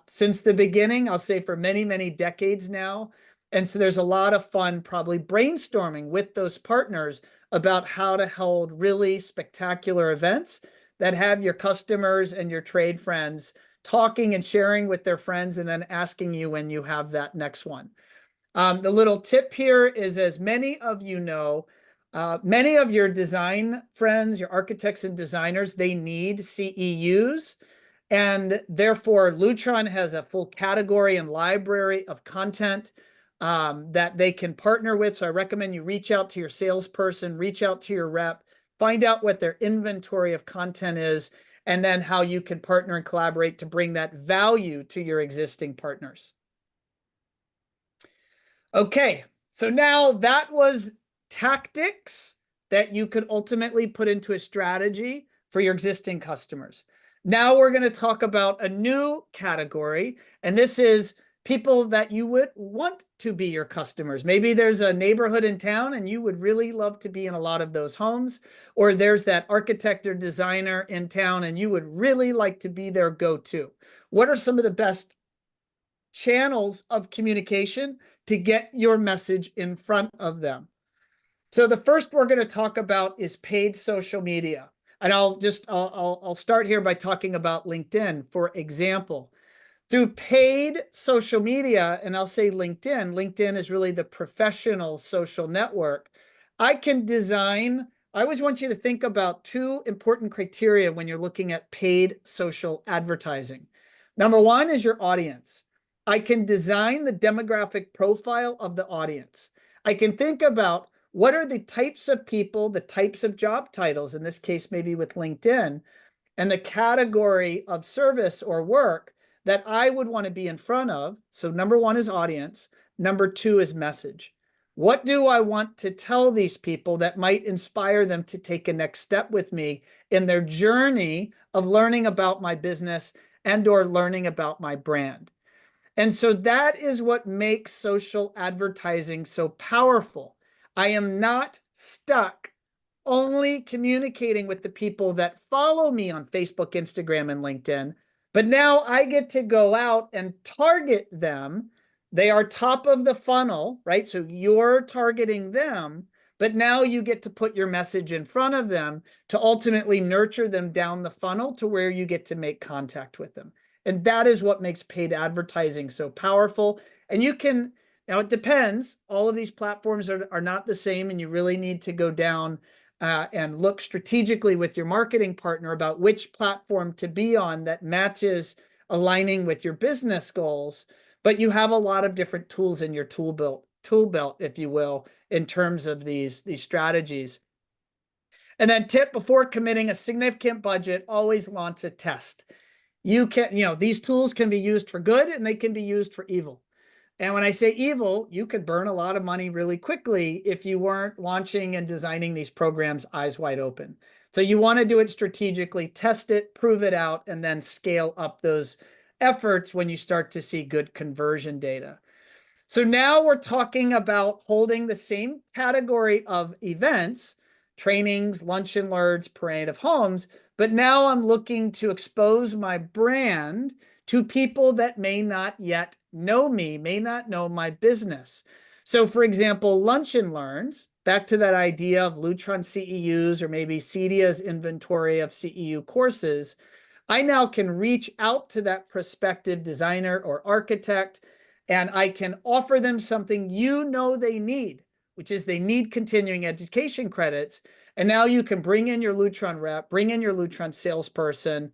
since the beginning, I'll say for many, many decades now. And so there's a lot of fun probably brainstorming with those partners about how to hold really spectacular events that have your customers and your trade friends talking and sharing with their friends and then asking you when you have that next one. The little tip here is, as many of you know, many of your design friends, your architects and designers, they need CEUs. And therefore, Lutron has a full category and library of content that they can partner with. So I recommend you reach out to your salesperson, reach out to your rep, find out what their inventory of content is, and then how you can partner and collaborate to bring that value to your existing partners. Okay, so now that was tactics that you could ultimately put into a strategy for your existing customers. Now we're going to talk about a new category, and this is people that you would want to be your customers. Maybe there's a neighborhood in town and you would really love to be in a lot of those homes, or there's that architect or designer in town and you would really like to be their go-to. What are some of the best channels of communication to get your message in front of them? So the first we're going to talk about is paid social media. And I'll start here by talking about LinkedIn, for example. Through paid social media, and I'll say LinkedIn, LinkedIn is really the professional social network. I always want you to think about two important criteria when you're looking at paid social advertising. Number one is your audience. I can design the demographic profile of the audience. I can think about what are the types of people, the types of job titles, in this case, maybe with LinkedIn, and the category of service or work that I would want to be in front of. So number one is audience. Number two is message. What do I want to tell these people that might inspire them to take a next step with me in their journey of learning about my business and or learning about my brand? And so that is what makes social advertising so powerful. I am not stuck only communicating with the people that follow me on Facebook, Instagram, and LinkedIn, but now I get to go out and target them. They are top of the funnel, right? So you're targeting them, but now you get to put your message in front of them to ultimately nurture them down the funnel to where you get to make contact with them. And that is what makes paid advertising so powerful. And you can, now it depends. All of these platforms are not the same, and you really need to go down and look strategically with your marketing partner about which platform to be on that matches aligning with your business goals. But you have a lot of different tools in your tool belt, if you will, in terms of these strategies. And then tip, before committing a significant budget, always launch a test. These tools can be used for good and they can be used for evil. And when I say evil, you could burn a lot of money really quickly if you weren't launching and designing these programs eyes wide open. So you want to do it strategically, test it, prove it out, and then scale up those efforts when you start to see good conversion data. So now we're talking about holding the same category of events, trainings, lunch and learns, parade of homes, but now I'm looking to expose my brand to people that may not yet know me, may not know my business. So for example, lunch and learns, back to that idea of Lutron CEUs or maybe CEDIA's inventory of CEU courses, I now can reach out to that prospective designer or architect, and I can offer them something they need, which is they need continuing education credits. And now you can bring in your Lutron rep, bring in your Lutron salesperson,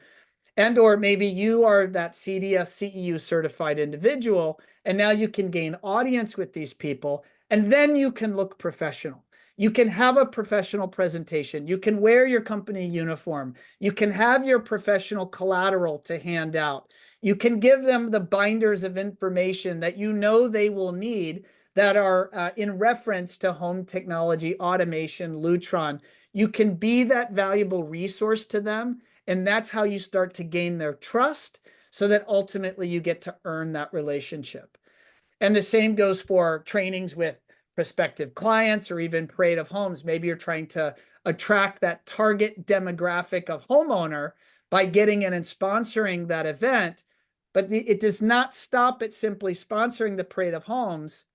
and or maybe you are that CEDIA CEU certified individual, and now you can gain audience with these people, and then you can look professional. You can have a professional presentation. You can wear your company uniform. You can have your professional collateral to hand out. You can give them the binders of information that you know they will need that are in reference to home technology, automation, Lutron. You can be that valuable resource to them, and that's how you start to gain their trust so that ultimately you get to earn that relationship. And the same goes for trainings with prospective clients or even parade of homes. Maybe you're trying to attract that target demographic of homeowner by getting in and sponsoring that event. But it does not stop at simply sponsoring the parade of homes.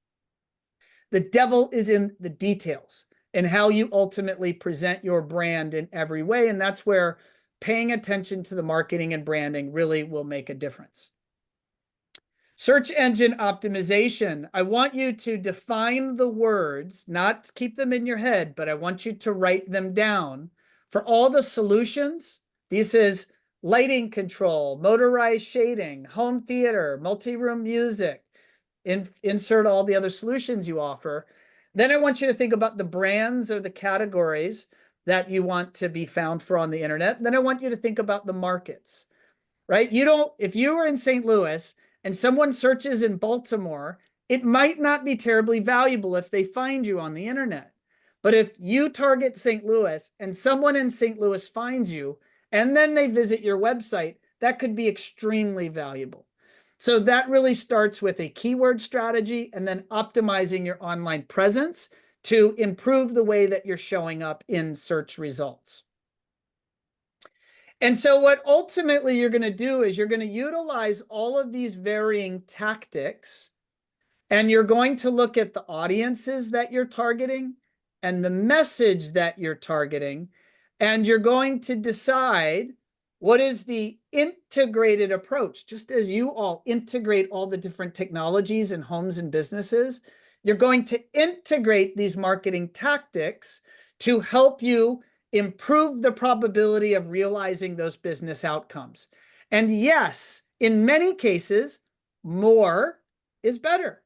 The devil is in the details and how you ultimately present your brand in every way. And that's where paying attention to the marketing and branding really will make a difference. Search engine optimization. I want you to define the words, not keep them in your head, but I want you to write them down for all the solutions. This is lighting control, motorized shading, home theater, multi-room music. Insert all the other solutions you offer. Then I want you to think about the brands or the categories that you want to be found for on the internet. Then I want you to think about the markets, right? If you are in St. Louis and someone searches in Baltimore, it might not be terribly valuable if they find you on the internet. But if you target St. Louis and someone in St. Louis finds you, and then they visit your website, that could be extremely valuable. So that really starts with a keyword strategy and then optimizing your online presence to improve the way that you're showing up in search results. And so what ultimately you're going to do is you're going to utilize all of these varying tactics, and you're going to look at the audiences that you're targeting and the message that you're targeting, and you're going to decide what is the integrated approach. Just as you all integrate all the different technologies in homes and businesses, you're going to integrate these marketing tactics to help you improve the probability of realizing those business outcomes. And yes, in many cases, more is better.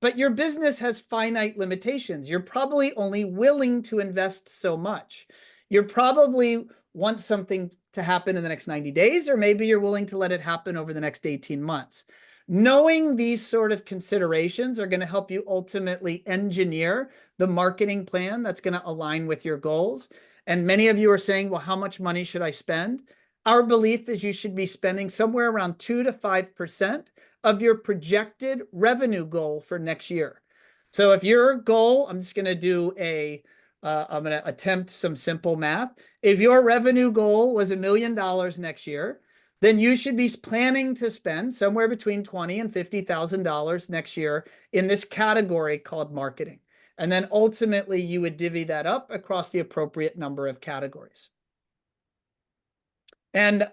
But your business has finite limitations. You're probably only willing to invest so much. You probably want something to happen in the next 90 days, or maybe you're willing to let it happen over the next 18 months. Knowing these sort of considerations are going to help you ultimately engineer the marketing plan that's going to align with your goals. And many of you are saying, well, how much money should I spend? Our belief is you should be spending somewhere around 2 to 5% of your projected revenue goal for next year. So if your goal, I'm just going to do I'm going to attempt some simple math. If your revenue goal was $1 million next year, then you should be planning to spend somewhere between $20,000 and $50,000 next year in this category called marketing. And then ultimately you would divvy that up across the appropriate number of categories. And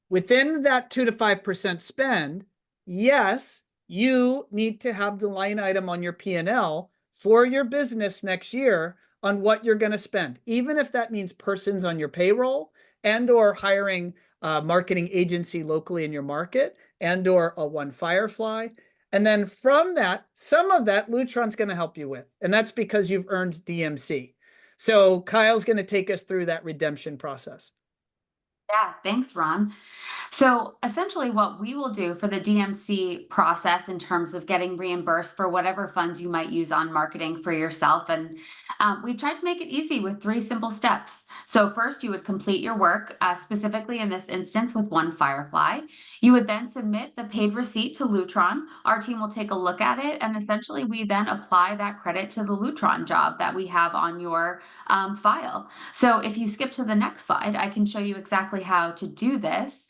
within that 2 to 5% spend, yes, you need to have the line item on your P&L for your business next year on what you're going to spend, even if that means persons on your payroll and or hiring a marketing agency locally in your market and or a One Firefly. And then from that, some of that Lutron's going to help you with, and that's because you've earned DMC. So Kyle's going to take us through that redemption process. Yeah, thanks, Ron. So essentially what we will do for the DMC process in terms of getting reimbursed for whatever funds you might use on marketing for yourself. And we tried to make it easy with 3 simple steps. So first you would complete your work, specifically in this instance with One Firefly. You would then submit the paid receipt to Lutron. Our team will take a look at it. And essentially we then apply that credit to the Lutron job that we have on your file. So if you skip to the next slide, I can show you exactly how to do this.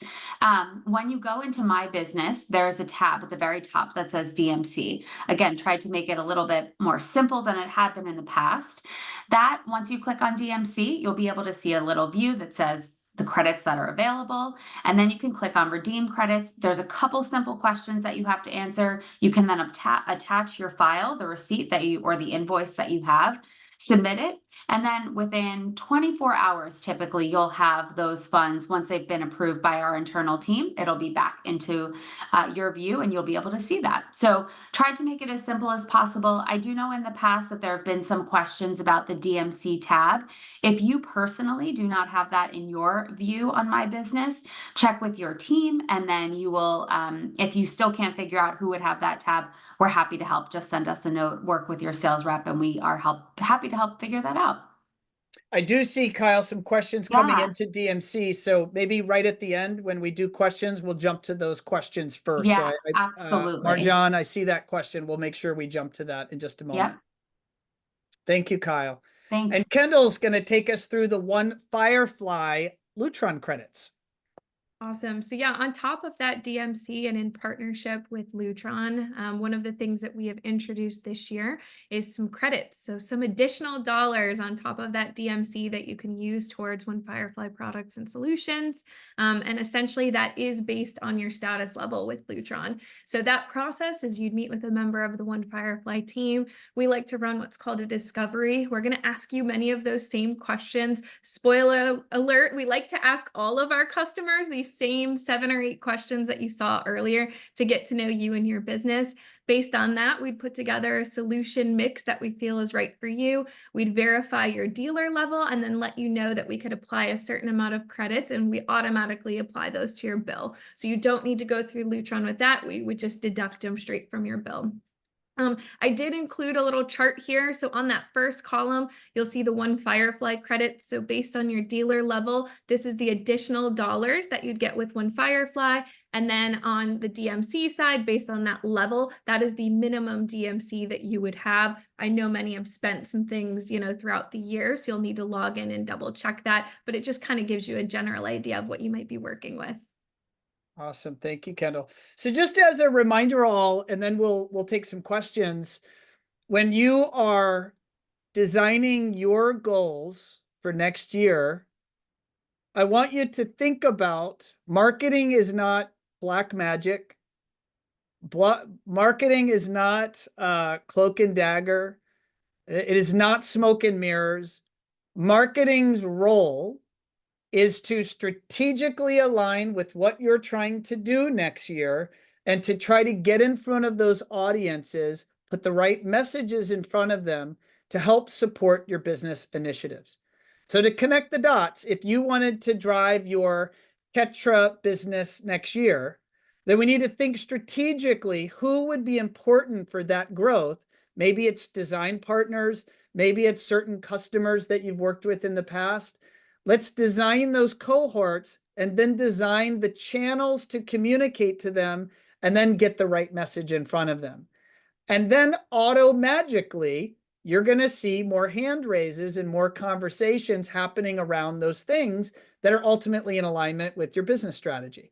When you go into My Business, there's a tab at the very top that says DMC. Again, tried to make it a little bit more simple than it had been in the past. That once you click on DMC, you'll be able to see a little view that says the credits that are available. And then you can click on redeem credits. There's a couple simple questions that you have to answer. You can then attach your file, the receipt that you, or the invoice that you have, submit it. And then within 24 hours, typically, you'll have those funds, once they've been approved by our internal team, it'll be back into your view and you'll be able to see that. So try to make it as simple as possible. I do know in the past that there have been some questions about the DMC tab. If you personally do not have that in your view on My Business, check with your team, and then you will, if you still can't figure out who would have that tab, we're happy to help. Just send us a note, work with your sales rep, and we are happy to help figure that out. I do see, Kyle, some questions coming Yeah. into DMC. So maybe right at the end, when we do questions, we'll jump to those questions first. Yeah, So absolutely. Marjan, I see that question. We'll make sure we jump to that in just a moment. Yep. Thank you, Kyle. Thanks. And Kendall's going to take us through the One Firefly Lutron credits. Awesome. So yeah, on top of that DMC and in partnership with Lutron, one of the things that we have introduced this year is some credits. So some additional dollars on top of that DMC that you can use towards One Firefly products and solutions. And essentially that is based on your status level with Lutron. So that process is you'd meet with a member of the One Firefly team. We like to run what's called a discovery. We're going to ask you many of those same questions. Spoiler alert, we like to ask all of our customers these same 7 or 8 questions that you saw earlier to get to know you and your business. Based on that, we'd put together a solution mix that we feel is right for you. We'd verify your dealer level and then let you know that we could apply a certain amount of credits, and we automatically apply those to your bill. So you don't need to go through Lutron with that. We would just deduct them straight from your bill. I did include a little chart here. So on that first column, you'll see the One Firefly credits. So based on your dealer level, this is the additional dollars that you'd get with One Firefly. And then on the DMC side, based on that level, that is the minimum DMC that you would have. I know many have spent some things, throughout the year, so you'll need to log in and double check that, but it just kind of gives you a general idea of what you might be working with. Awesome. Thank you, Kendall. So just as a reminder all, and then we'll take some questions. When you are designing your goals for next year, I want you to think about marketing is not black magic. Marketing is not cloak and dagger. It is not smoke and mirrors. Marketing's role is to strategically align with what you're trying to do next year and to try to get in front of those audiences, put the right messages in front of them to help support your business initiatives. So to connect the dots, if you wanted to drive your Ketra business next year, then we need to think strategically who would be important for that growth. Maybe it's design partners, maybe it's certain customers that you've worked with in the past. Let's design those cohorts and then design the channels to communicate to them and then get the right message in front of them. And then magically, you're going to see more hand raises and more conversations happening around those things that are ultimately in alignment with your business strategy.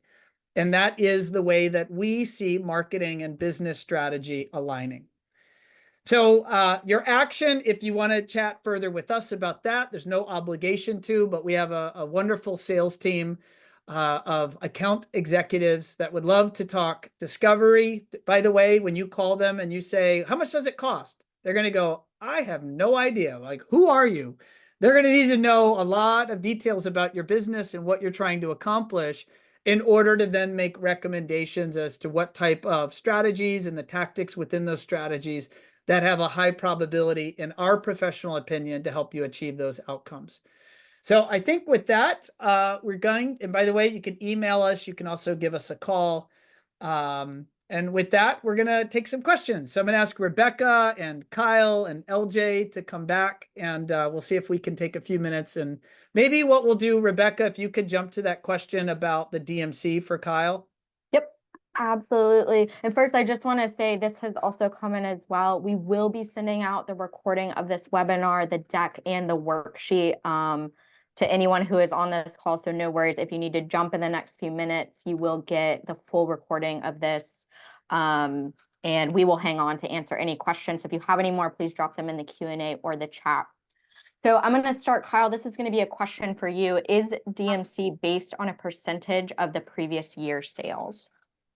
And that is the way that we see marketing and business strategy aligning. So your action, if you want to chat further with us about that, there's no obligation to, but we have a wonderful sales team of account executives that would love to talk discovery. By the way, when you call them and you say, how much does it cost? They're going to go, I have no idea. Like, who are you? They're going to need to know a lot of details about your business and what you're trying to accomplish in order to then make recommendations as to what type of strategies and the tactics within those strategies that have a high probability, in our professional opinion, to help you achieve those outcomes. So I think with that, we're going, and by the way, you can email us, you can also give us a call. And with that, we're going to take some questions. So I'm going to ask Rebecca and Kyle and LJ to come back, and we'll see if we can take a few minutes. And maybe what we'll do, Rebecca, if you could jump to that question about the DMC for Kyle. Yep, absolutely. And first, I just want to say this has also come in as well. We will be sending out the recording of this webinar, the deck, and the worksheet to anyone who is on this call. So no worries. If you need to jump in the next few minutes, you will get the full recording of this. And we will hang on to answer any questions. If you have any more, please drop them in the Q&A or the chat. So I'm going to start, Kyle. This is going to be a question for you. Is DMC based on a percentage of the previous year's sales?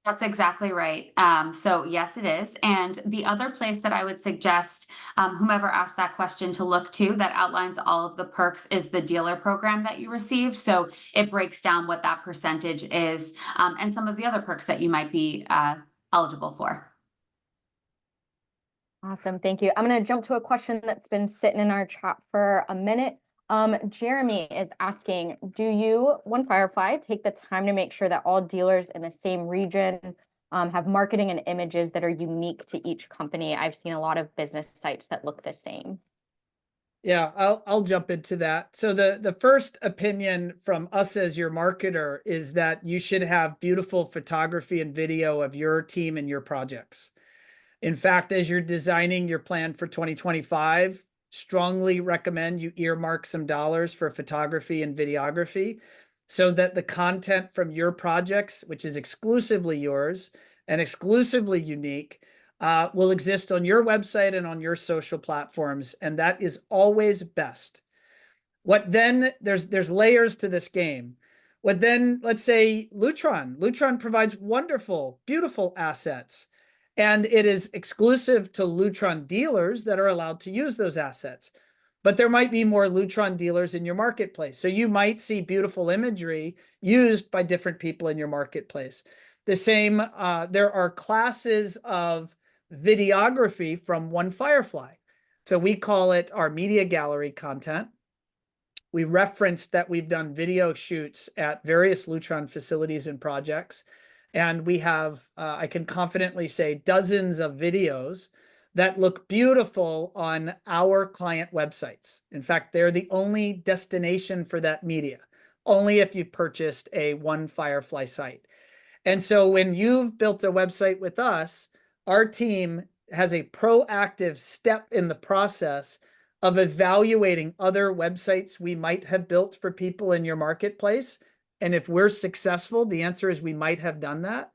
That's exactly right. So yes, it is. And the other place that I would suggest whomever asked that question to look to that outlines all of the perks is the dealer program that you received. So it breaks down what that percentage is and some of the other perks that you might be eligible for. Awesome, thank you. I'm going to jump to a question that's been sitting in our chat for a minute. Jeremy is asking, do you, One Firefly, take the time to make sure that all dealers in the same region have marketing and images that are unique to each company? I've seen a lot of business sites that look the same. Yeah, I'll jump into that. So the first opinion from us as your marketer is that you should have beautiful photography and video of your team and your projects. In fact, as you're designing your plan for 2025, strongly recommend you earmark some dollars for photography and videography so that the content from your projects, which is exclusively yours and exclusively unique, will exist on your website and on your social platforms. And that is always best. What then, there's layers to this game. What then, let's say Lutron provides wonderful, beautiful assets. And it is exclusive to Lutron dealers that are allowed to use those assets. But there might be more Lutron dealers in your marketplace. So you might see beautiful imagery used by different people in your marketplace. The same, there are classes of videography from One Firefly. So we call it our media gallery content. We referenced that we've done video shoots at various Lutron facilities and projects. And we have, I can confidently say, dozens of videos that look beautiful on our client websites. In fact, they're the only destination for that media, only if you've purchased a One Firefly site. And so when you've built a website with us, our team has a proactive step in the process of evaluating other websites we might have built for people in your marketplace. And if we're successful, the answer is we might have done that.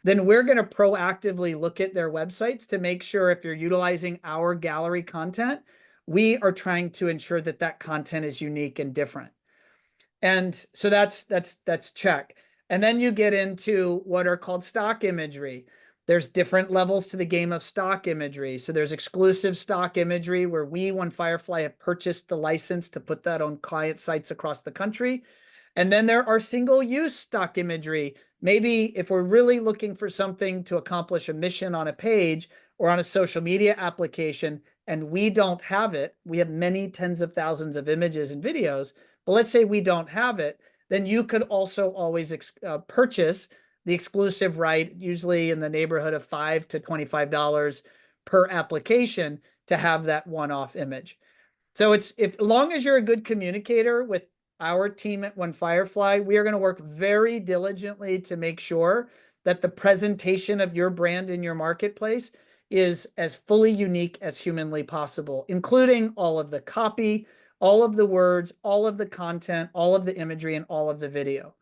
Then we're going to proactively look at their websites to make sure if you're utilizing our gallery content, we are trying to ensure that that content is unique and different. And so that's check. And then you get into what are called stock imagery. There's different levels to the game of stock imagery. So there's exclusive stock imagery where we, One Firefly, have purchased the license to put that on client sites across the country. And then there are single-use stock imagery. Maybe if we're really looking for something to accomplish a mission on a page or on a social media application, and we don't have it, we have many tens of thousands of images and videos, but let's say we don't have it, then you could also always purchase the exclusive right, usually in the neighborhood of $5 to $25 per application to have that one-off image. So as long as you're a good communicator with our team at One Firefly, we are going to work very diligently to make sure that the presentation of your brand in your marketplace is as fully unique as humanly possible, including all of the copy, all of the words, all of the content, all of the imagery, and all of the video.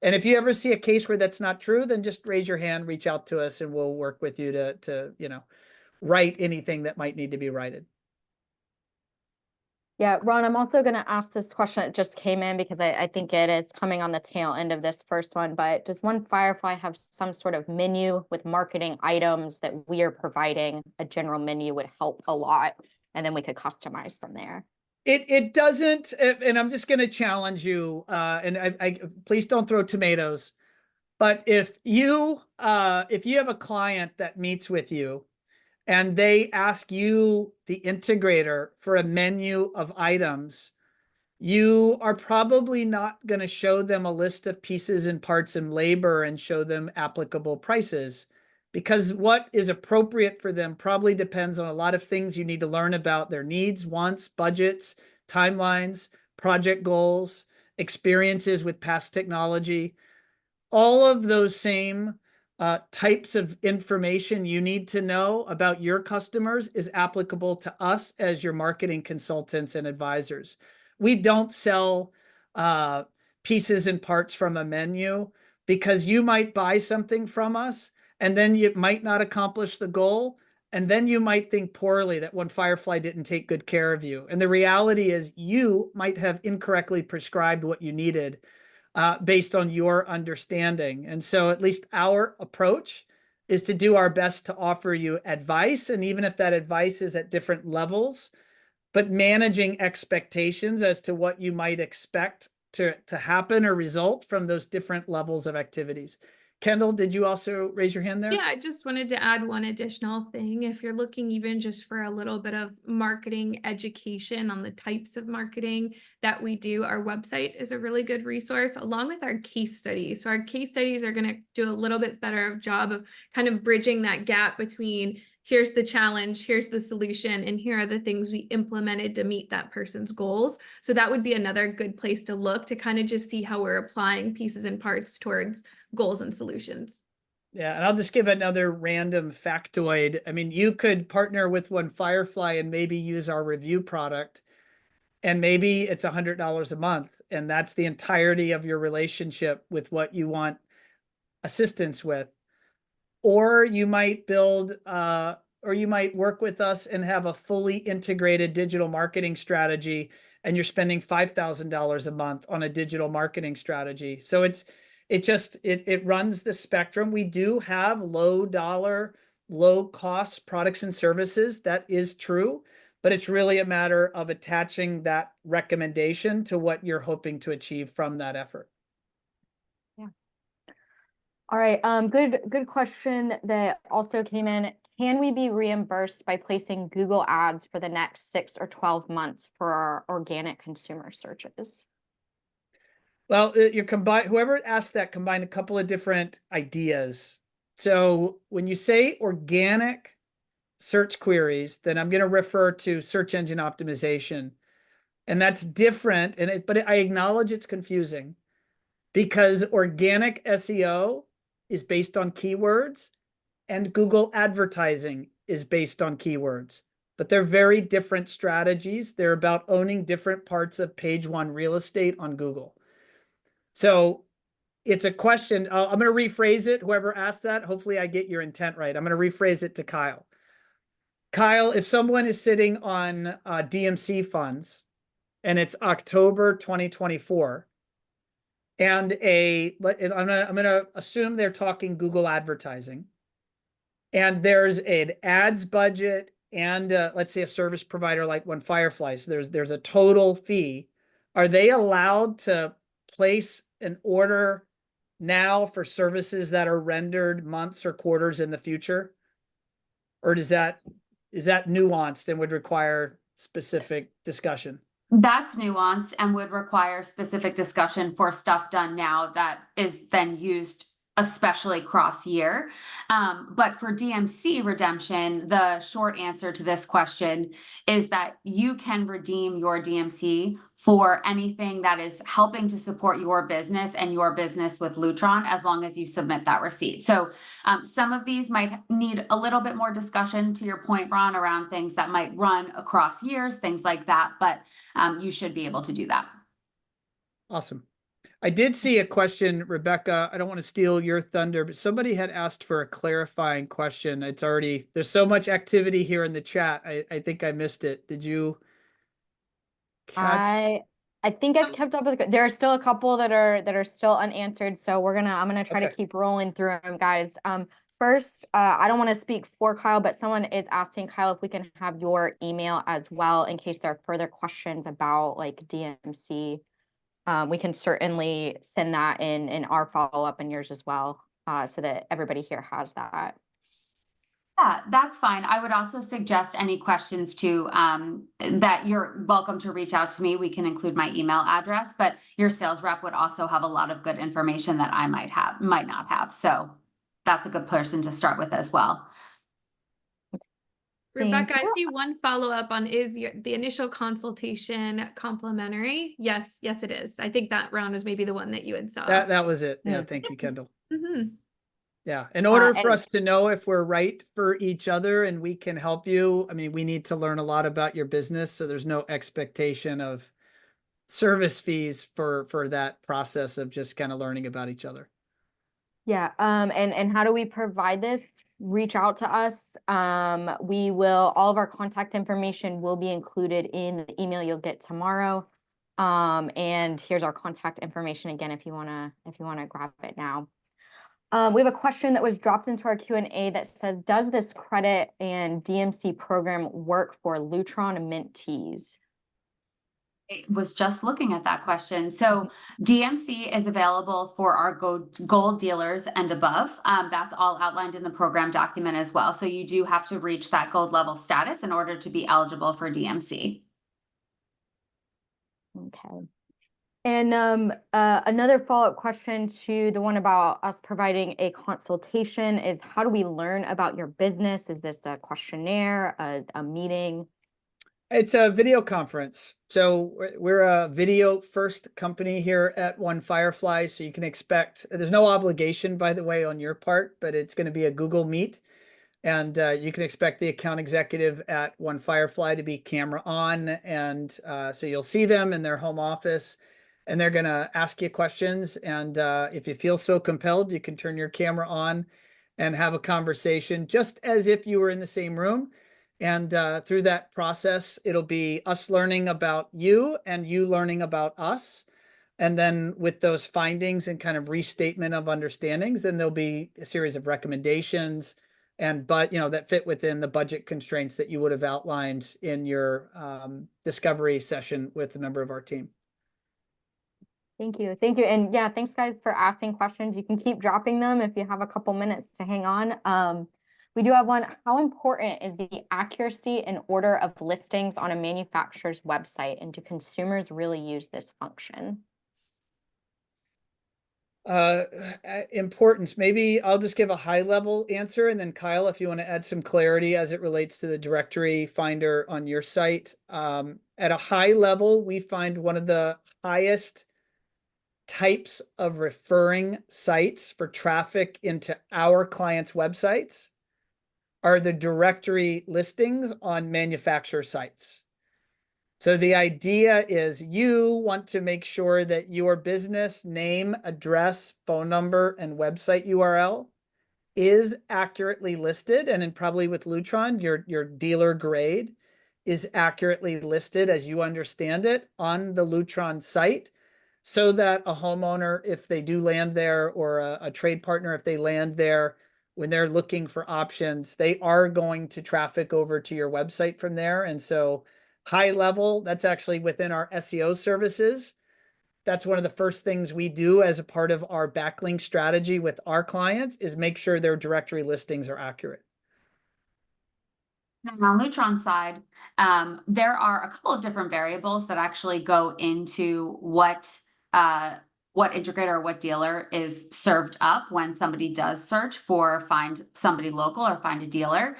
And if you ever see a case where that's not true, then just raise your hand, reach out to us, and we'll work with you to write anything that might need to be righted. Yeah, Ron, I'm also going to ask this question that just came in because I think it is coming on the tail end of this first one, but does One Firefly have some sort of menu with marketing items that we are providing? A general menu would help a lot, and then we could customize from there. It doesn't, and I'm just going to challenge you, and I please don't throw tomatoes, but if you have a client that meets with you and they ask you, the integrator, for a menu of items, you are probably not going to show them a list of pieces and parts and labor and show them applicable prices, because what is appropriate for them probably depends on a lot of things you need to learn about their needs, wants, budgets, timelines, project goals, experiences with past technology. All of those same types of information you need to know about your customers is applicable to us as your marketing consultants and advisors. We don't sell pieces and parts from a menu, because you might buy something from us and then you might not accomplish the goal. And then you might think poorly that One Firefly didn't take good care of you. And the reality is you might have incorrectly prescribed what you needed. based on your understanding. And so at least our approach is to do our best to offer you advice. And even if that advice is at different levels, but managing expectations as to what you might expect to happen or result from those different levels of activities. Kendall, did you also raise your hand there? Yeah, I just wanted to add one additional thing. If you're looking even just for a little bit of marketing education on the types of marketing that we do, our website is a really good resource along with our case studies. So our case studies are going to do a little bit better job of kind of bridging that gap between here's the challenge, here's the solution, and here are the things we implemented to meet that person's goals. So that would be another good place to look to kind of just see how we're applying pieces and parts towards goals and solutions. Yeah, and I'll just give another random factoid. I mean, you could partner with One Firefly and maybe use our review product, and maybe it's $100 a month, and that's the entirety of your relationship with what you want assistance with. Or you might or you might work with us and have a fully integrated digital marketing strategy, and you're spending $5,000 a month on a digital marketing strategy. So it runs the spectrum. We do have low dollar, low cost products and services. That is true, but it's really a matter of attaching that recommendation to what you're hoping to achieve from that effort. All right, good question that also came in. Can we be reimbursed by placing Google ads for the next 6 or 12 months for our organic consumer searches? Well, whoever asked that combined a couple of different ideas. So when you say organic search queries, then I'm going to refer to search engine optimization. And that's different. But I acknowledge it's confusing because organic SEO is based on keywords and Google advertising is based on keywords, but they're very different strategies. They're about owning different parts of page one real estate on Google. So it's a question. I'm going to rephrase it. Whoever asked that, hopefully I get your intent right. I'm going to rephrase it to Kyle. Kyle, if someone is sitting on DMC funds and it's October 2024, and I'm gonna assume they're talking Google advertising, and there's an ads budget and let's say a service provider like One Firefly. So there's a total fee. Are they allowed to place an order now for services that are rendered months or quarters in the future? Or is that nuanced and would require specific discussion? That's nuanced and would require specific discussion for stuff done now that is then used especially cross year. But for DMC redemption, the short answer to this question is that you can redeem your DMC for anything that is helping to support your business and your business with Lutron, as long as you submit that receipt. So some of these might need a little bit more discussion, to your point, Ron, around things that might run across years, things like that, but you should be able to do that. Awesome. I did see a question, Rebecca. I don't want to steal your thunder, but somebody had asked for a clarifying question. There's so much activity here in the chat. I think I missed it. Did you catch? I think I've kept up with it. There are still a couple that are still unanswered, so I'm gonna try to keep rolling through them, guys. First, I don't want to speak for Kyle, but someone is asking, Kyle, if we can have your email as well in case there are further questions about like DMC. We can certainly send that in our follow-up and yours as well, so that everybody here has that. Yeah, that's fine. I would also suggest any questions to that you're welcome to reach out to me. We can include my email address, but your sales rep would also have a lot of good information that I might not have. So that's a good person to start with as well. Rebecca, I see one follow-up on the initial consultation complimentary? Yes, it is. I think that round was maybe the one that you had saw. That was it. Yeah, thank you, Kendall. Mm-hmm. Yeah, in order for us to know if we're right for each other and we can help you, I mean, we need to learn a lot about your business, so there's no expectation of service fees for that process of just kind of learning about each other. Yeah, and how do we provide this? Reach out to us. All of our contact information will be included in the email you'll get tomorrow. And here's our contact information again if you wanna grab it now. We have a question that was dropped into our Q&A that says, does this credit and DMC program work for Lutron mentees? I was just looking at that question. So DMC is available for our gold dealers and above. That's all outlined in the program document as well. So you do have to reach that gold level status in order to be eligible for DMC. Okay. And another follow-up question to the one about us providing a consultation is, how do we learn about your business? Is this a questionnaire, a meeting? It's a video conference. So we're a video first company here at One Firefly. So you can expect, there's no obligation, by the way, on your part, but it's going to be a Google Meet. And you can expect the account executive at One Firefly to be camera on. And so you'll see them in their home office and they're going to ask you questions. And if you feel so compelled, you can turn your camera on and have a conversation just as if you were in the same room. And through that process, it'll be us learning about you and you learning about us. And then with those findings and kind of restatement of understandings, then there'll be a series of recommendations that fit within the budget constraints that you would have outlined in your discovery session with a member of our team. Thank you. Thank you. And yeah, thanks guys for asking questions. You can keep dropping them if you have a couple minutes to hang on. We do have one. How important is the accuracy and order of listings on a manufacturer's website? And do consumers really use this function? Importance. Maybe I'll just give a high level answer. And then Kyle, if you want to add some clarity as it relates to the directory finder on your site. At a high level, we find one of the highest types of referring sites for traffic into our clients' websites are the directory listings on manufacturer sites. So the idea is you want to make sure that your business name, address, phone number, and website URL is accurately listed. And then probably with Lutron, your dealer grade is accurately listed as you understand it on the Lutron site, so that a homeowner, if they do land there, or a trade partner, if they land there, when they're looking for options, they are going to traffic over to your website from there. And so high level, that's actually within our SEO services. That's one of the first things we do as a part of our backlink strategy with our clients, is make sure their directory listings are accurate. Now, on Lutron's side, there are a couple of different variables that actually go into what integrator or what dealer is served up when somebody does search for find somebody local or find a dealer.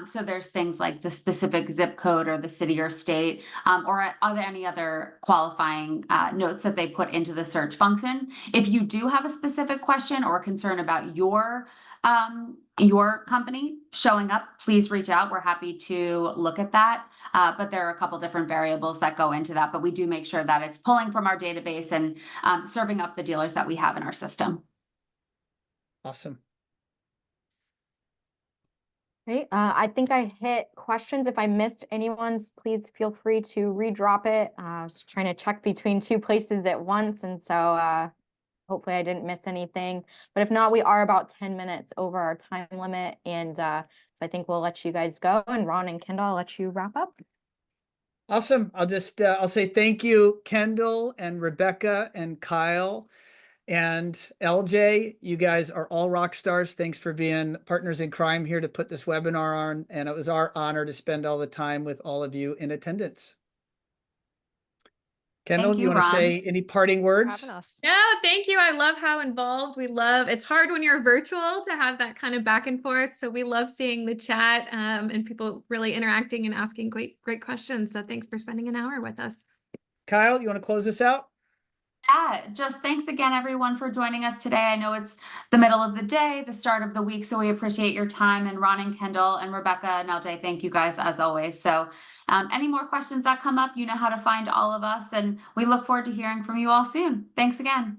So there's things like the specific zip code or the city or state, or are there any other qualifying notes that they put into the search function. If you do have a specific question or concern about your company showing up, please reach out. We're happy to look at that. But there are a couple different variables that go into that, but we do make sure that it's pulling from our database and serving up the dealers that we have in our system. Awesome. Great. I think I hit questions. If I missed anyone's, please feel free to redrop it. I was trying to check between two places at once, and so hopefully I didn't miss anything. But if not, we are about 10 minutes over our time limit. And so I think we'll let you guys go. And Ron and Kendall, I'll let you wrap up. Awesome. I'll say thank you, Kendall and Rebecca and Kyle and LJ. You guys are all rock stars. Thanks for being partners in crime here to put this webinar on. And it was our honor to spend all the time with all of you in attendance. Kendall, do you want to say any parting words? No, thank you. I love how involved it's hard when you're virtual to have that kind of back and forth. So we love seeing the chat and people really interacting and asking great questions. So thanks for spending an hour with us. Kyle, you want to close this out? Yeah, just thanks again, everyone, for joining us today. I know it's the middle of the day, the start of the week, so we appreciate your time. And Ron and Kendall and Rebecca and LJ, thank you guys as always. So any more questions that come up, you know how to find all of us, and we look forward to hearing from you all soon. Thanks again.